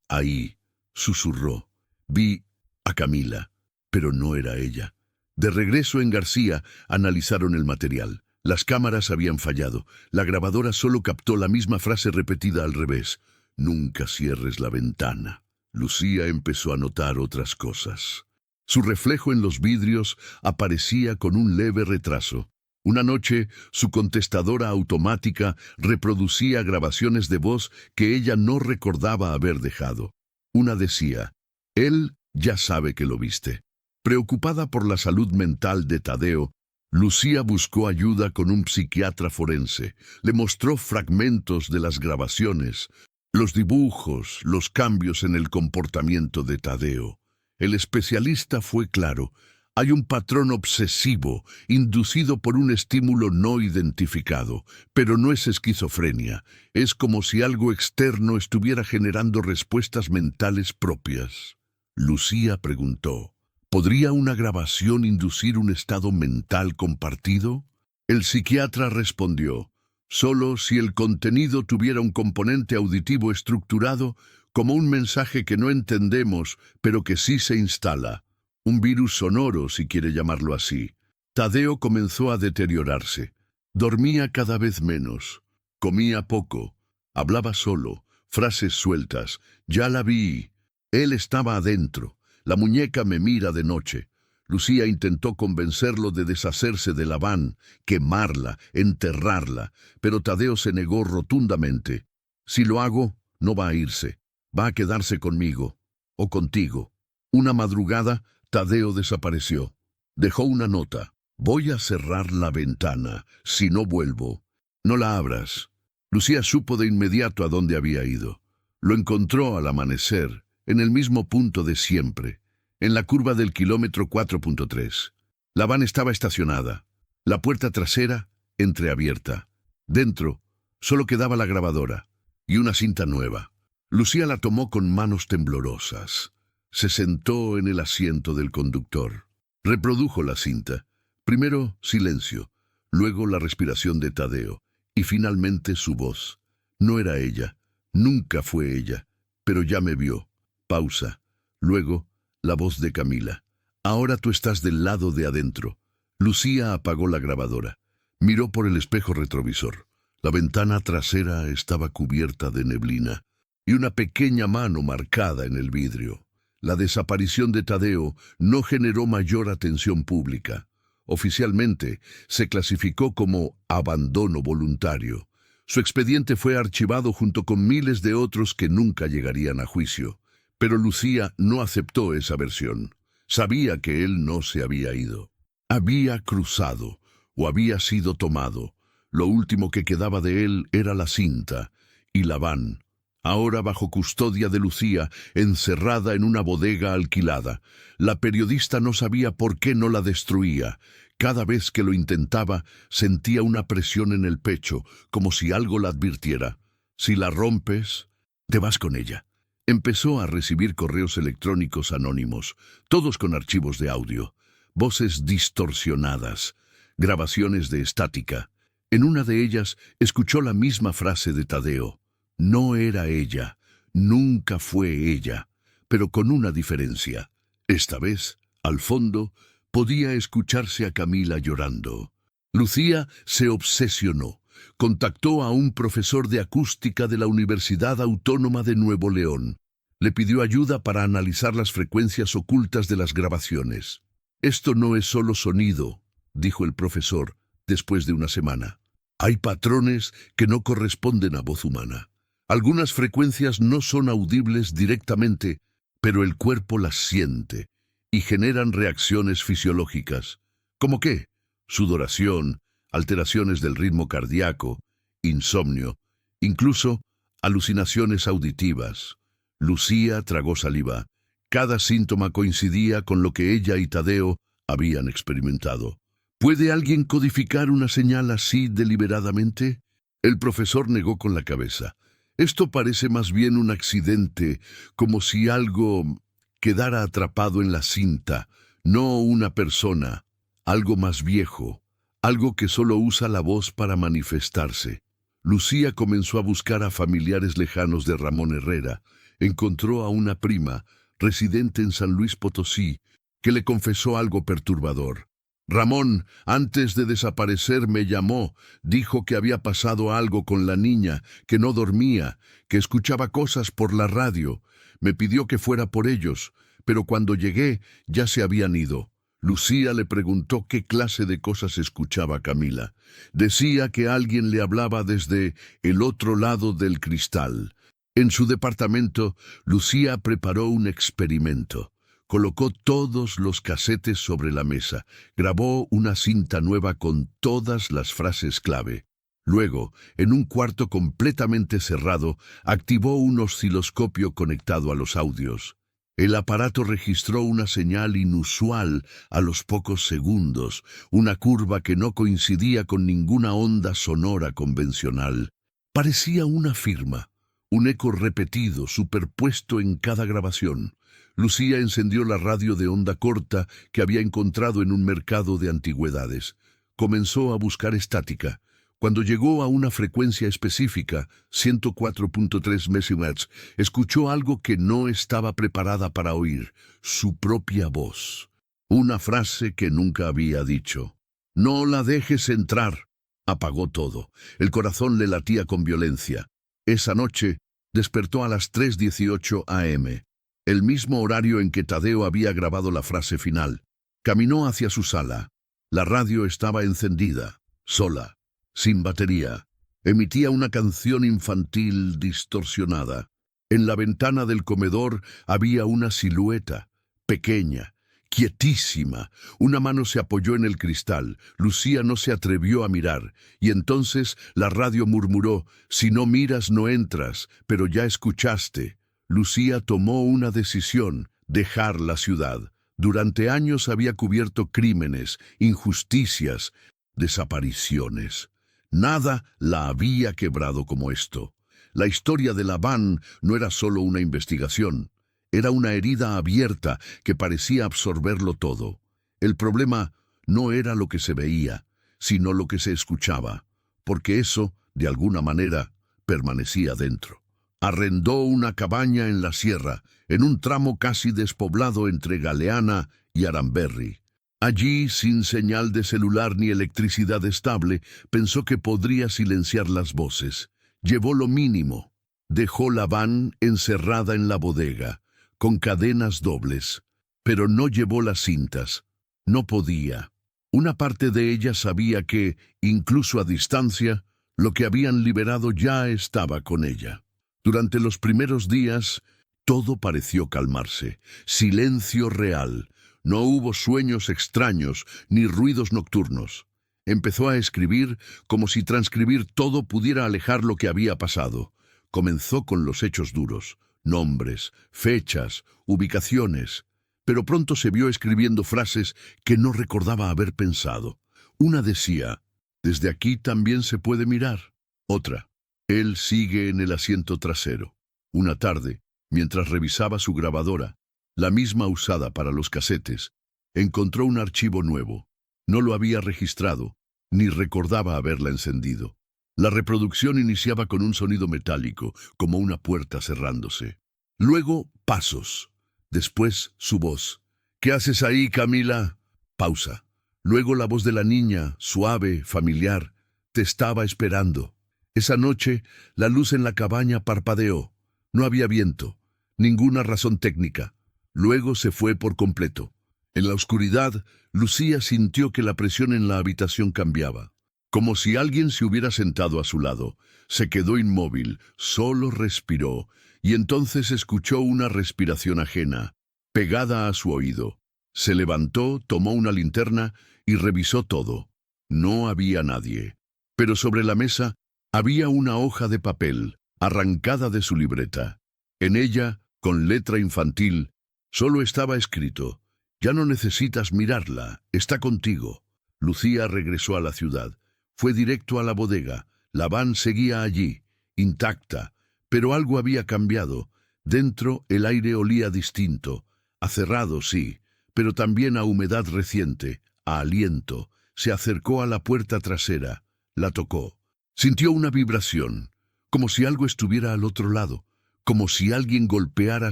ahí», susurró. «Vi a Camila», pero no era ella. De regreso en García, analizaron el material. Las cámaras habían fallado. La grabadora solo captó la misma frase repetida al revés. «Nunca cierres la ventana». Lucía empezó a notar otras cosas. Su reflejo en los vidrios aparecía con un leve retraso. Una noche, su contestadora automática reproducía grabaciones de voz que ella no recordaba haber dejado. Una decía: «Él ya sabe que lo viste». Preocupada por la salud mental de Tadeo, Lucía buscó ayuda con un psiquiatra forense. Le mostró fragmentos de las grabaciones, los dibujos, los cambios en el comportamiento de Tadeo. El especialista fue claro: hay un patrón obsesivo, inducido por un estímulo no identificado, pero no es esquizofrenia. Es como si algo externo estuviera generando respuestas mentales propias. Lucía preguntó: ¿podría una grabación inducir un estado mental compartido? El psiquiatra respondió: solo si el contenido tuviera un componente auditivo estructurado, como un mensaje que no entendemos, pero que sí se instala. Un virus sonoro, si quiere llamarlo así. Tadeo comenzó a deteriorarse. Dormía cada vez menos. Comía poco. Hablaba solo. Frases sueltas. «Ya la vi». Él estaba adentro. «La muñeca me mira de noche». Lucía intentó convencerlo de deshacerse de la van, quemarla, enterrarla, pero Tadeo se negó rotundamente. «Si lo hago, no va a irse. Va a quedarse conmigo. O contigo». Una madrugada, Tadeo desapareció. Dejó una nota: «Voy a cerrar la ventana. Si no vuelvo, no la abras». Lucía supo de inmediato a dónde había ido. Lo encontró al amanecer, en el mismo punto de siempre, en la curva del kilómetro 4.3. La van estaba estacionada, la puerta trasera entreabierta. Dentro solo quedaba la grabadora y una cinta nueva. Lucía la tomó con manos temblorosas. Se sentó en el asiento del conductor. Reprodujo la cinta. Primero silencio, luego la respiración de Tadeo, y finalmente su voz. No era ella, nunca fue ella, pero ya me vio. Pausa. Luego, la voz de Camila: «Ahora tú estás del lado de adentro». Lucía apagó la grabadora. Miró por el espejo retrovisor. La ventana trasera estaba cubierta de neblina y una pequeña mano marcada en el vidrio. La desaparición de Tadeo no generó mayor atención pública. Oficialmente, se clasificó como abandono voluntario. Su expediente fue archivado junto con miles de otros que nunca llegarían a juicio. Pero Lucía no aceptó esa versión. Sabía que él no se había ido. Había cruzado, o había sido tomado. Lo último que quedaba de él era la cinta y la van, ahora bajo custodia de Lucía, encerrada en una bodega alquilada. La periodista no sabía por qué no la destruía. Cada vez que lo intentaba, sentía una presión en el pecho, como si algo la advirtiera: «Si la rompes, te vas con ella». Empezó a recibir correos electrónicos anónimos, todos con archivos de audio, voces distorsionadas, grabaciones de estática. En una de ellas escuchó la misma frase de Tadeo: «No era ella, nunca fue ella», pero con una diferencia. Esta vez, al fondo, podía escucharse a Camila llorando. Lucía se obsesionó. Contactó a un profesor de acústica de la Universidad Autónoma de Nuevo León. Le pidió ayuda para analizar las frecuencias ocultas de las grabaciones. «Esto no es solo sonido», dijo el profesor, después de una semana. Hay patrones que no corresponden a voz humana. Algunas frecuencias no son audibles directamente, pero el cuerpo las siente y generan reacciones fisiológicas. ¿Cómo qué? Sudoración, alteraciones del ritmo cardíaco, insomnio, incluso alucinaciones auditivas. Lucía tragó saliva. Cada síntoma coincidía con lo que ella y Tadeo habían experimentado. ¿Puede alguien codificar una señal así deliberadamente? El profesor negó con la cabeza. Esto parece más bien un accidente, como si algo quedara atrapado en la cinta, no una persona, algo más viejo, algo que solo usa la voz para manifestarse. Lucía comenzó a buscar a familiares lejanos de Ramón Herrera. Encontró a una prima, residente en San Luis Potosí, que le confesó algo perturbador. Ramón, antes de desaparecer, me llamó, dijo que había pasado algo con la niña, que no dormía, que escuchaba cosas por la radio. Me pidió que fuera por ellos, pero cuando llegué ya se habían ido. Lucía le preguntó qué clase de cosas escuchaba Camila. Decía que alguien le hablaba desde el otro lado del cristal. En su departamento, Lucía preparó un experimento. Colocó todos los casetes sobre la mesa, grabó una cinta nueva con todas las frases clave. Luego, en un cuarto completamente cerrado, activó un osciloscopio conectado a los audios. El aparato registró una señal inusual a los pocos segundos, una curva que no coincidía con ninguna onda sonora convencional. Parecía una firma, un eco repetido, superpuesto en cada grabación. Lucía encendió la radio de onda corta que había encontrado en un mercado de antigüedades. Comenzó a buscar estática. Cuando llegó a una frecuencia específica, 104.3 MHz, escuchó algo que no estaba preparada para oír, su propia voz. Una frase que nunca había dicho. «No la dejes entrar». Apagó todo. El corazón le latía con violencia. Esa noche despertó a las 3:18 am. El mismo horario en que Tadeo había grabado la frase final. Caminó hacia su sala. La radio estaba encendida, sola, sin batería. Emitía una canción infantil distorsionada. En la ventana del comedor había una silueta, pequeña, quietísima. Una mano se apoyó en el cristal. Lucía no se atrevió a mirar, y entonces la radio murmuró: «Si no miras, no entras, pero ya escuchaste». Lucía tomó una decisión: dejar la ciudad. Durante años había cubierto crímenes, injusticias, desapariciones. Nada la había quebrado como esto. La historia de la van no era solo una investigación, era una herida abierta que parecía absorberlo todo. El problema no era lo que se veía, sino lo que se escuchaba, porque eso, de alguna manera, permanecía dentro. Arrendó una cabaña en la sierra, en un tramo casi despoblado entre Galeana y Aramberri. Allí, sin señal de celular ni electricidad estable, pensó que podría silenciar las voces. Llevó lo mínimo. Dejó la van encerrada en la bodega, con cadenas dobles. Pero no llevó las cintas. No podía. Una parte de ella sabía que, incluso a distancia, lo que habían liberado ya estaba con ella. Durante los primeros días, todo pareció calmarse. Silencio real. No hubo sueños extraños ni ruidos nocturnos. Empezó a escribir como si transcribir todo pudiera alejar lo que había pasado. Comenzó con los hechos duros, nombres, fechas, ubicaciones, pero pronto se vio escribiendo frases que no recordaba haber pensado. Una decía: «Desde aquí también se puede mirar». Otra: «Él sigue en el asiento trasero». Una tarde, mientras revisaba su grabadora, la misma usada para los casetes, encontró un archivo nuevo. No lo había registrado, ni recordaba haberla encendido. La reproducción iniciaba con un sonido metálico, como una puerta cerrándose. Luego, pasos. Después, su voz. «¿Qué haces ahí, Camila?» Pausa. Luego la voz de la niña, suave, familiar. «Te estaba esperando». Esa noche, la luz en la cabaña parpadeó. No había viento, ninguna razón técnica. Luego se fue por completo. En la oscuridad, Lucía sintió que la presión en la habitación cambiaba. como si alguien se hubiera sentado a su lado. Se quedó inmóvil, solo respiró, y entonces escuchó una respiración ajena, pegada a su oído. Se levantó, tomó una linterna y revisó todo. No había nadie. Pero sobre la mesa había una hoja de papel, arrancada de su libreta. En ella, con letra infantil, solo estaba escrito: «Ya no necesitas mirarla, está contigo». Lucía regresó a la ciudad. Fue directo a la bodega. La van seguía allí, intacta, pero algo había cambiado. Dentro el aire olía distinto, a cerrado sí, pero también a humedad reciente, a aliento. Se acercó a la puerta trasera, la tocó. Sintió una vibración, como si algo estuviera al otro lado, como si alguien golpeara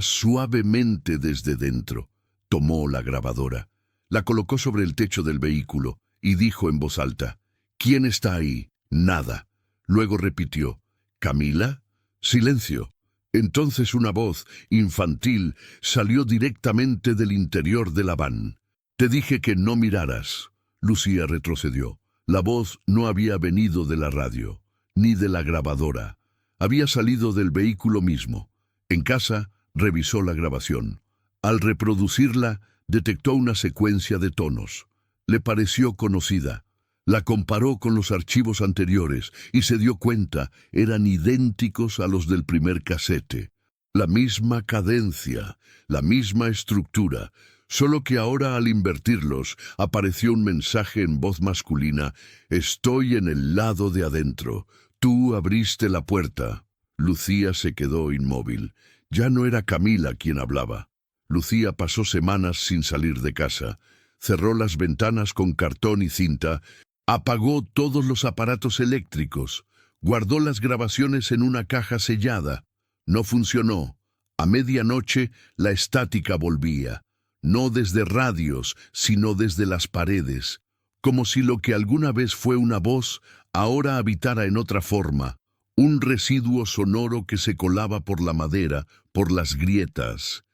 suavemente desde dentro. Tomó la grabadora, la colocó sobre el techo del vehículo y dijo en voz alta: «¿Quién está ahí?» Nada. Luego repitió: «¿Camila?» Silencio. Entonces una voz infantil salió directamente del interior de la van. «Te dije que no miraras». Lucía retrocedió. La voz no había venido de la radio, ni de la grabadora. Había salido del vehículo mismo. En casa, revisó la grabación. Al reproducirla, detectó una secuencia de tonos. Le pareció conocida. La comparó con los archivos anteriores y se dio cuenta, eran idénticos a los del primer casete. La misma cadencia, la misma estructura, solo que ahora al invertirlos apareció un mensaje en voz masculina: «Estoy en el lado de adentro. Tú abriste la puerta». Lucía se quedó inmóvil. Ya no era Camila quien hablaba. Lucía pasó semanas sin salir de casa. Cerró las ventanas con cartón y cinta. Apagó todos los aparatos eléctricos. Guardó las grabaciones en una caja sellada. No funcionó. A medianoche la estática volvía. No desde radios, sino desde las paredes. Como si lo que alguna vez fue una voz, ahora habitara en otra forma. Un residuo sonoro que se colaba por la madera, por las grietas.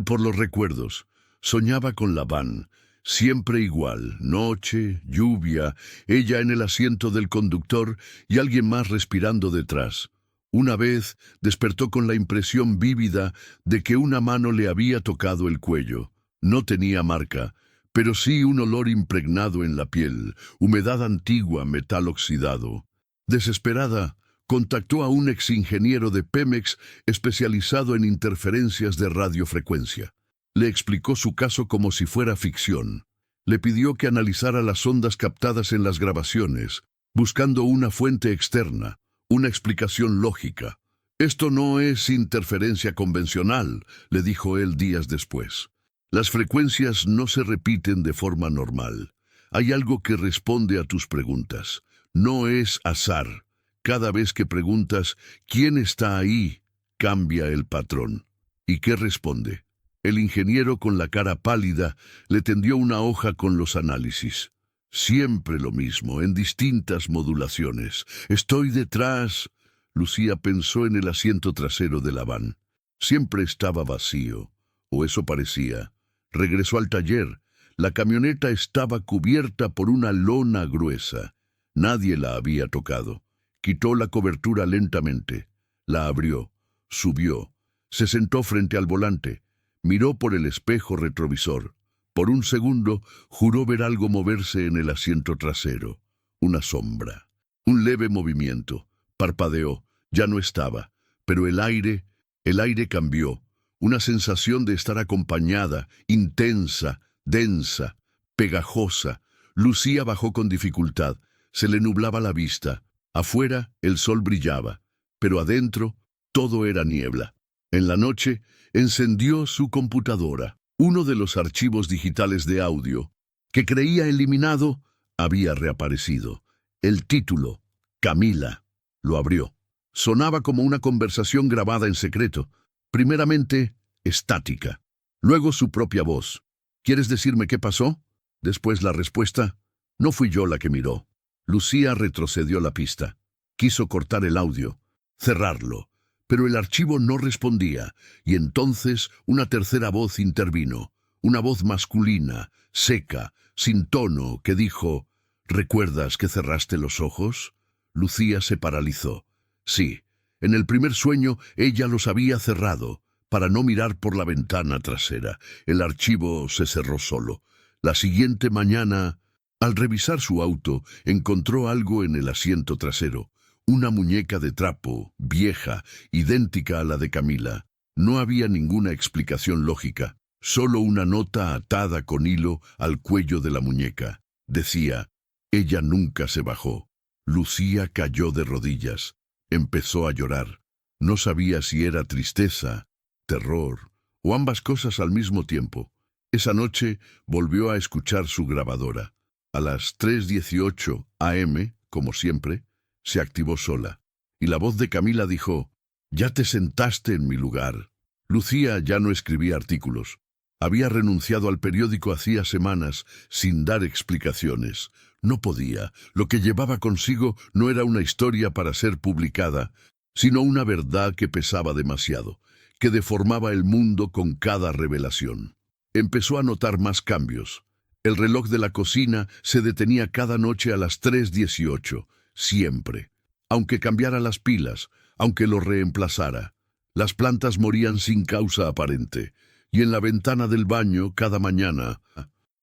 Por los recuerdos. Soñaba con la van. Siempre igual, noche, lluvia, ella en el asiento del conductor y alguien más respirando detrás. Una vez despertó con la impresión vívida de que una mano le había tocado el cuello. No tenía marca, pero sí un olor impregnado en la piel, humedad antigua, metal oxidado. Desesperada, contactó a un exingeniero de Pemex especializado en interferencias de radiofrecuencia. Le explicó su caso como si fuera ficción. Le pidió que analizara las ondas captadas en las grabaciones, buscando una fuente externa, una explicación lógica. «Esto no es interferencia convencional», le dijo él días después. «Las frecuencias no se repiten de forma normal. Hay algo que responde a tus preguntas. No es azar. Cada vez que preguntas «¿Quién está ahí?», cambia el patrón». ¿Y qué responde? El ingeniero, con la cara pálida, le tendió una hoja con los análisis. Siempre lo mismo, en distintas modulaciones. «Estoy detrás». Lucía pensó en el asiento trasero de la van. Siempre estaba vacío, o eso parecía. Regresó al taller. La camioneta estaba cubierta por una lona gruesa. Nadie la había tocado. Quitó la cobertura lentamente. La abrió. Subió. Se sentó frente al volante. Miró por el espejo retrovisor. Por un segundo juró ver algo moverse en el asiento trasero. Una sombra. Un leve movimiento. Parpadeó. Ya no estaba. Pero el aire cambió. Una sensación de estar acompañada, intensa, densa, pegajosa. Lucía bajó con dificultad. Se le nublaba la vista. Afuera el sol brillaba, pero adentro todo era niebla. En la noche encendió su computadora. Uno de los archivos digitales de audio, que creía eliminado, había reaparecido. El título, «Camila». Lo abrió. Sonaba como una conversación grabada en secreto. Primeramente, estática. Luego su propia voz. «¿Quieres decirme qué pasó?» Después la respuesta: «No fui yo la que miró». Lucía retrocedió la pista. Quiso cortar el audio, cerrarlo, pero el archivo no respondía, y entonces una tercera voz intervino, una voz masculina, seca, sin tono, que dijo: ¿Recuerdas que cerraste los ojos? Lucía se paralizó. Sí, en el primer sueño ella los había cerrado, para no mirar por la ventana trasera. El archivo se cerró solo. La siguiente mañana, al revisar su auto, encontró algo en el asiento trasero. Una muñeca de trapo, vieja, idéntica a la de Camila. No había ninguna explicación lógica, solo una nota atada con hilo al cuello de la muñeca. Decía: ella nunca se bajó. Lucía cayó de rodillas. Empezó a llorar. No sabía si era tristeza, terror o ambas cosas al mismo tiempo. Esa noche volvió a escuchar su grabadora. A las 3:18 AM, como siempre, se activó sola, y la voz de Camila dijo: «Ya te sentaste en mi lugar». Lucía ya no escribía artículos. Había renunciado al periódico hacía semanas, sin dar explicaciones. No podía. Lo que llevaba consigo no era una historia para ser publicada, sino una verdad que pesaba demasiado, que deformaba el mundo con cada revelación. Empezó a notar más cambios. El reloj de la cocina se detenía cada noche a las 3:18, siempre. Aunque cambiara las pilas, aunque lo reemplazara. Las plantas morían sin causa aparente, y en la ventana del baño cada mañana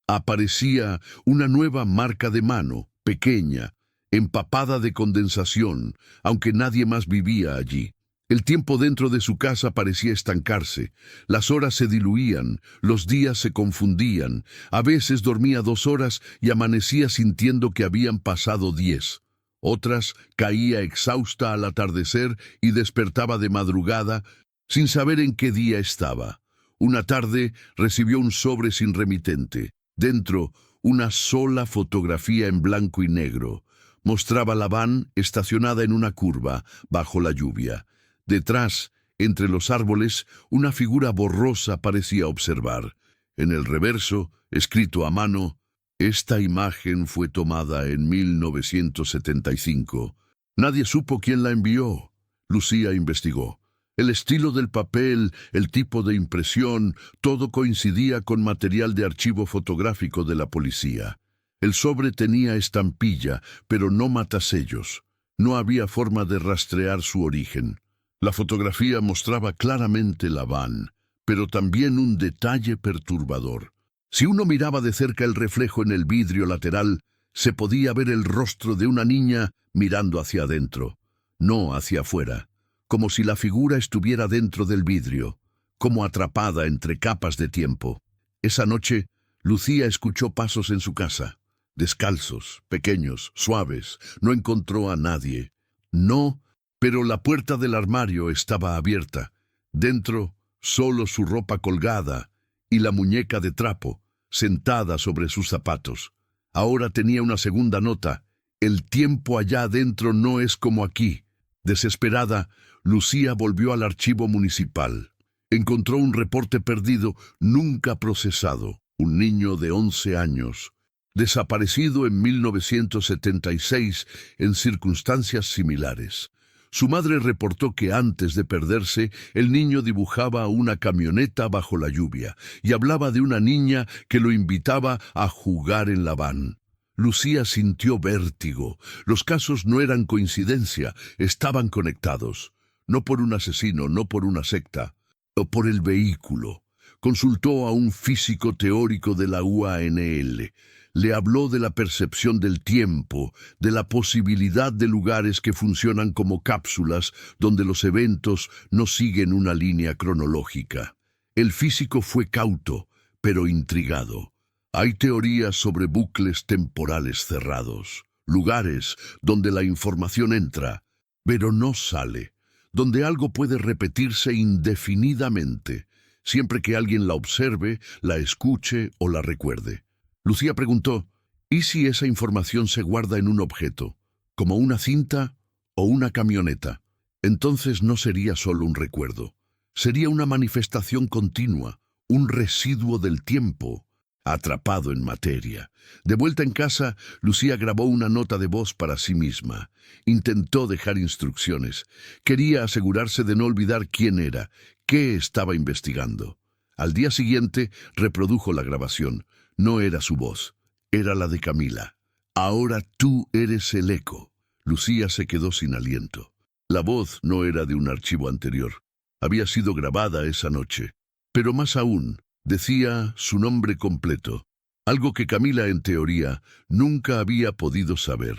aparecía una nueva marca de mano, pequeña, empapada de condensación, aunque nadie más vivía allí. El tiempo dentro de su casa parecía estancarse, las horas se diluían, los días se confundían, a veces dormía 2 horas y amanecía sintiendo que habían pasado 10. Otras caía exhausta al atardecer y despertaba de madrugada sin saber en qué día estaba. Una tarde recibió un sobre sin remitente. Dentro, una sola fotografía en blanco y negro. Mostraba la van estacionada en una curva, bajo la lluvia. Detrás, entre los árboles, una figura borrosa parecía observar. En el reverso, escrito a mano: «Esta imagen fue tomada en 1975. Nadie supo quién la envió». Lucía investigó. El estilo del papel, el tipo de impresión, todo coincidía con material de archivo fotográfico de la policía. El sobre tenía estampilla, pero no matasellos. No había forma de rastrear su origen. La fotografía mostraba claramente la van, pero también un detalle perturbador. Si uno miraba de cerca el reflejo en el vidrio lateral, se podía ver el rostro de una niña mirando hacia adentro, no hacia afuera, como si la figura estuviera dentro del vidrio, como atrapada entre capas de tiempo. Esa noche, Lucía escuchó pasos en su casa, descalzos, pequeños, suaves. No encontró a nadie. No, pero la puerta del armario estaba abierta. Dentro, solo su ropa colgada y la muñeca de trapo, sentada sobre sus zapatos. Ahora tenía una segunda nota: «El tiempo allá adentro no es como aquí». Desesperada, Lucía volvió al archivo municipal. Encontró un reporte perdido, nunca procesado. Un niño de 11 años, desaparecido en 1976 en circunstancias similares. Su madre reportó que antes de perderse, el niño dibujaba una camioneta bajo la lluvia y hablaba de una niña que lo invitaba a jugar en la van. Lucía sintió vértigo. Los casos no eran coincidencia, estaban conectados. No por un asesino, no por una secta, o por el vehículo. Consultó a un físico teórico de la UANL. Le habló de la percepción del tiempo, de la posibilidad de lugares que funcionan como cápsulas donde los eventos no siguen una línea cronológica. El físico fue cauto, pero intrigado. Hay teorías sobre bucles temporales cerrados, lugares donde la información entra, pero no sale, donde algo puede repetirse indefinidamente, siempre que alguien la observe, la escuche o la recuerde. Lucía preguntó: ¿y si esa información se guarda en un objeto, como una cinta o una camioneta? Entonces no sería solo un recuerdo, sería una manifestación continua, un residuo del tiempo, atrapado en materia. De vuelta en casa, Lucía grabó una nota de voz para sí misma. Intentó dejar instrucciones. Quería asegurarse de no olvidar quién era, qué estaba investigando. Al día siguiente, reprodujo la grabación. No era su voz, era la de Camila. Ahora tú eres el eco. Lucía se quedó sin aliento. La voz no era de un archivo anterior. Había sido grabada esa noche. Pero más aún, decía su nombre completo. Algo que Camila, en teoría, nunca había podido saber.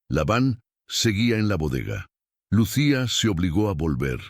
La van seguía en la bodega. Lucía se obligó a volver.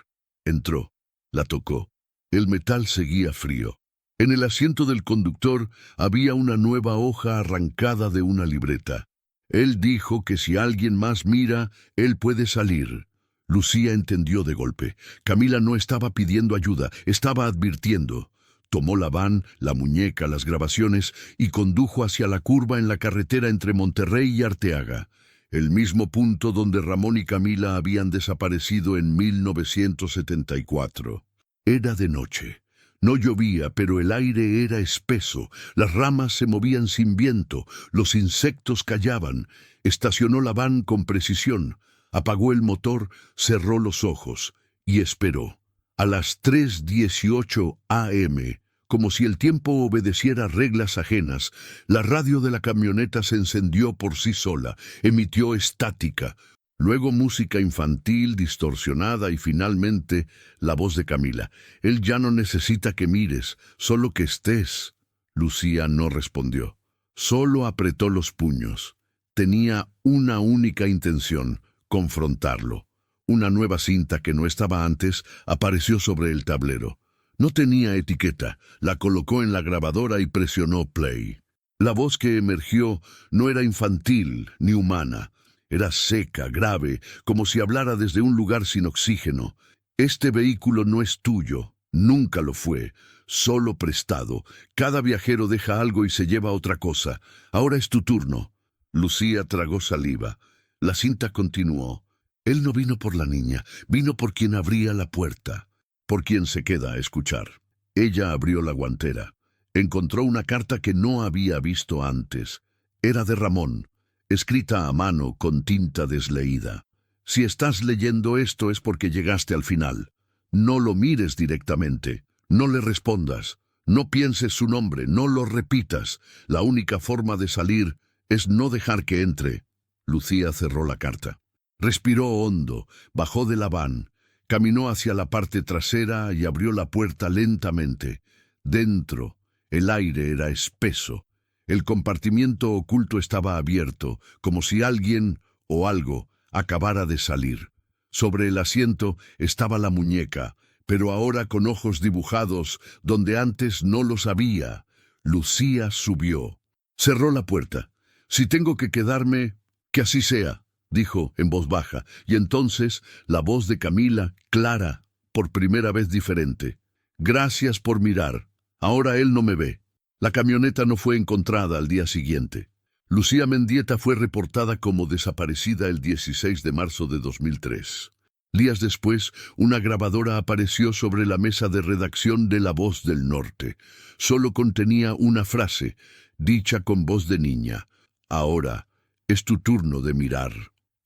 Entró. La tocó. El metal seguía frío. En el asiento del conductor había una nueva hoja arrancada de una libreta. Él dijo que si alguien más mira, él puede salir. Lucía entendió de golpe. Camila no estaba pidiendo ayuda, estaba advirtiendo. Tomó la van, la muñeca, las grabaciones y condujo hacia la curva en la carretera entre Monterrey y Arteaga, el mismo punto donde Ramón y Camila habían desaparecido en 1974. Era de noche. No llovía, pero el aire era espeso, las ramas se movían sin viento, los insectos callaban. Estacionó la van con precisión, apagó el motor, cerró los ojos y esperó. A las 3:18 a.m., como si el tiempo obedeciera reglas ajenas, la radio de la camioneta se encendió por sí sola, emitió estática, luego música infantil distorsionada y finalmente la voz de Camila. Él ya no necesita que mires, solo que estés. Lucía no respondió. Solo apretó los puños. Tenía una única intención: confrontarlo. Una nueva cinta que no estaba antes apareció sobre el tablero. No tenía etiqueta, la colocó en la grabadora y presionó play. La voz que emergió no era infantil ni humana. Era seca, grave, como si hablara desde un lugar sin oxígeno. Este vehículo no es tuyo, nunca lo fue, solo prestado. Cada viajero deja algo y se lleva otra cosa. Ahora es tu turno. Lucía tragó saliva. La cinta continuó. Él no vino por la niña, vino por quien abría la puerta, por quien se queda a escuchar. Ella abrió la guantera. Encontró una carta que no había visto antes. Era de Ramón, escrita a mano con tinta desleída. Si estás leyendo esto es porque llegaste al final. No lo mires directamente, no le respondas, no pienses su nombre, no lo repitas. La única forma de salir es no dejar que entre. Lucía cerró la carta. Respiró hondo, bajó de la van, caminó hacia la parte trasera y abrió la puerta lentamente. Dentro, el aire era espeso. El compartimiento oculto estaba abierto, como si alguien o algo acabara de salir. Sobre el asiento estaba la muñeca, pero ahora con ojos dibujados donde antes no los había. Lucía subió. Cerró la puerta. Si tengo que quedarme, que así sea, dijo en voz baja, y entonces la voz de Camila, clara, por primera vez diferente. Gracias por mirar. Ahora él no me ve. La camioneta no fue encontrada al día siguiente. Lucía Mendieta fue reportada como desaparecida el 16 de marzo de 2003. Días después, una grabadora apareció sobre la mesa de redacción de La Voz del Norte. Solo contenía una frase, dicha con voz de niña. Ahora es tu turno de mirar.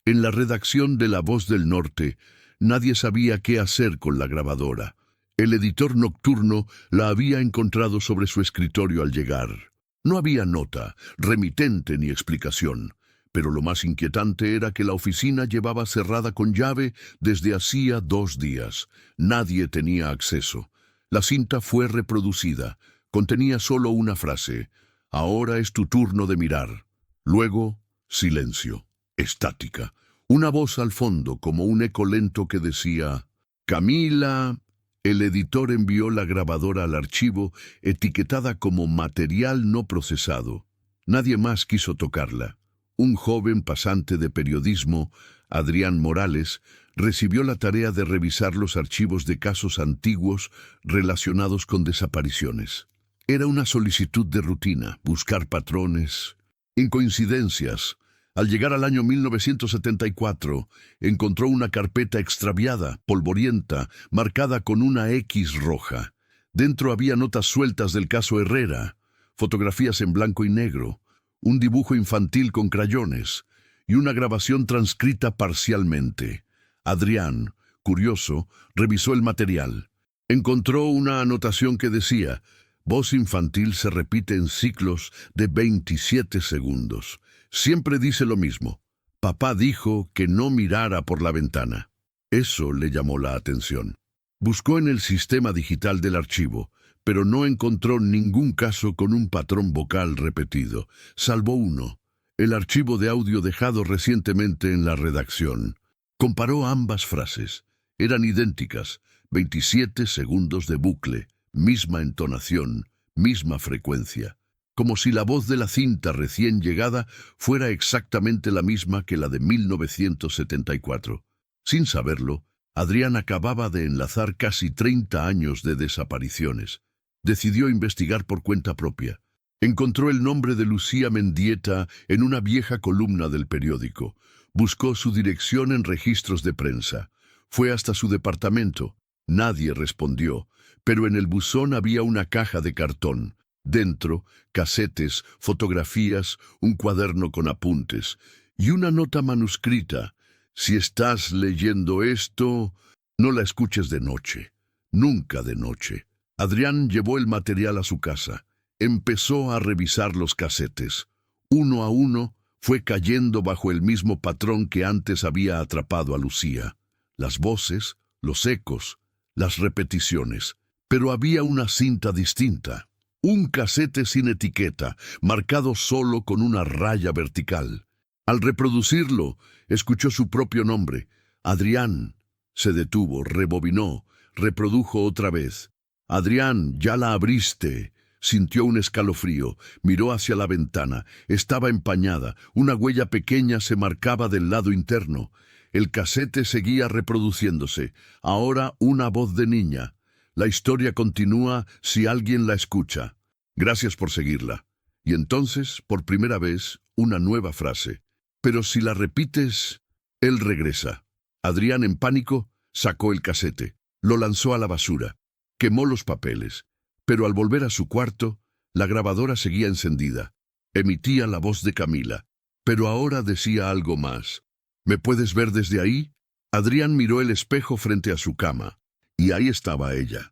En la redacción de La Voz del Norte, nadie sabía qué hacer con la grabadora. El editor nocturno la había encontrado sobre su escritorio al llegar. No había nota, remitente ni explicación, pero lo más inquietante era que la oficina llevaba cerrada con llave desde hacía 2 días. Nadie tenía acceso. La cinta fue reproducida. Contenía solo una frase: ahora es tu turno de mirar. Luego, silencio. Estática. Una voz al fondo, como un eco lento que decía: Camila. El editor envió la grabadora al archivo, etiquetada como material no procesado. Nadie más quiso tocarla. Un joven pasante de periodismo, Adrián Morales, recibió la tarea de revisar los archivos de casos antiguos relacionados con desapariciones. Era una solicitud de rutina, buscar patrones, incoincidencias. Al llegar al año 1974, encontró una carpeta extraviada, polvorienta, marcada con una X roja. Dentro había notas sueltas del caso Herrera, fotografías en blanco y negro, un dibujo infantil con crayones y una grabación transcrita parcialmente. Adrián, curioso, revisó el material. Encontró una anotación que decía: voz infantil se repite en ciclos de 27 segundos. Siempre dice lo mismo. Papá dijo que no mirara por la ventana. Eso le llamó la atención. Buscó en el sistema digital del archivo, pero no encontró ningún caso con un patrón vocal repetido, salvo uno, el archivo de audio dejado recientemente en la redacción. Comparó ambas frases. Eran idénticas, 27 segundos de bucle, misma entonación, misma frecuencia, como si la voz de la cinta recién llegada fuera exactamente la misma que la de 1974. Sin saberlo, Adrián acababa de enlazar casi 30 años de desapariciones. Decidió investigar por cuenta propia. Encontró el nombre de Lucía Mendieta en una vieja columna del periódico. Buscó su dirección en registros de prensa. Fue hasta su departamento. Nadie respondió, pero en el buzón había una caja de cartón. Dentro, casetes, fotografías, un cuaderno con apuntes y una nota manuscrita. Si estás leyendo esto, no la escuches de noche. Nunca de noche. Adrián llevó el material a su casa. Empezó a revisar los casetes. Uno a uno fue cayendo bajo el mismo patrón que antes había atrapado a Lucía. Las voces, los ecos, las repeticiones. Pero había una cinta distinta. Un casete sin etiqueta, marcado solo con una raya vertical. Al reproducirlo, escuchó su propio nombre. Adrián. Se detuvo, rebobinó, reprodujo otra vez. Adrián, ya la abriste. Sintió un escalofrío, miró hacia la ventana. Estaba empañada, una huella pequeña se marcaba del lado interno. El casete seguía reproduciéndose, ahora una voz de niña. La historia continúa si alguien la escucha. Gracias por seguirla. Y entonces, por primera vez, una nueva frase. Pero si la repites, él regresa. Adrián, en pánico, sacó el casete, lo lanzó a la basura, quemó los papeles. Pero al volver a su cuarto, la grabadora seguía encendida. Emitía la voz de Camila, pero ahora decía algo más. ¿Me puedes ver desde ahí? Adrián miró el espejo frente a su cama, y ahí estaba ella,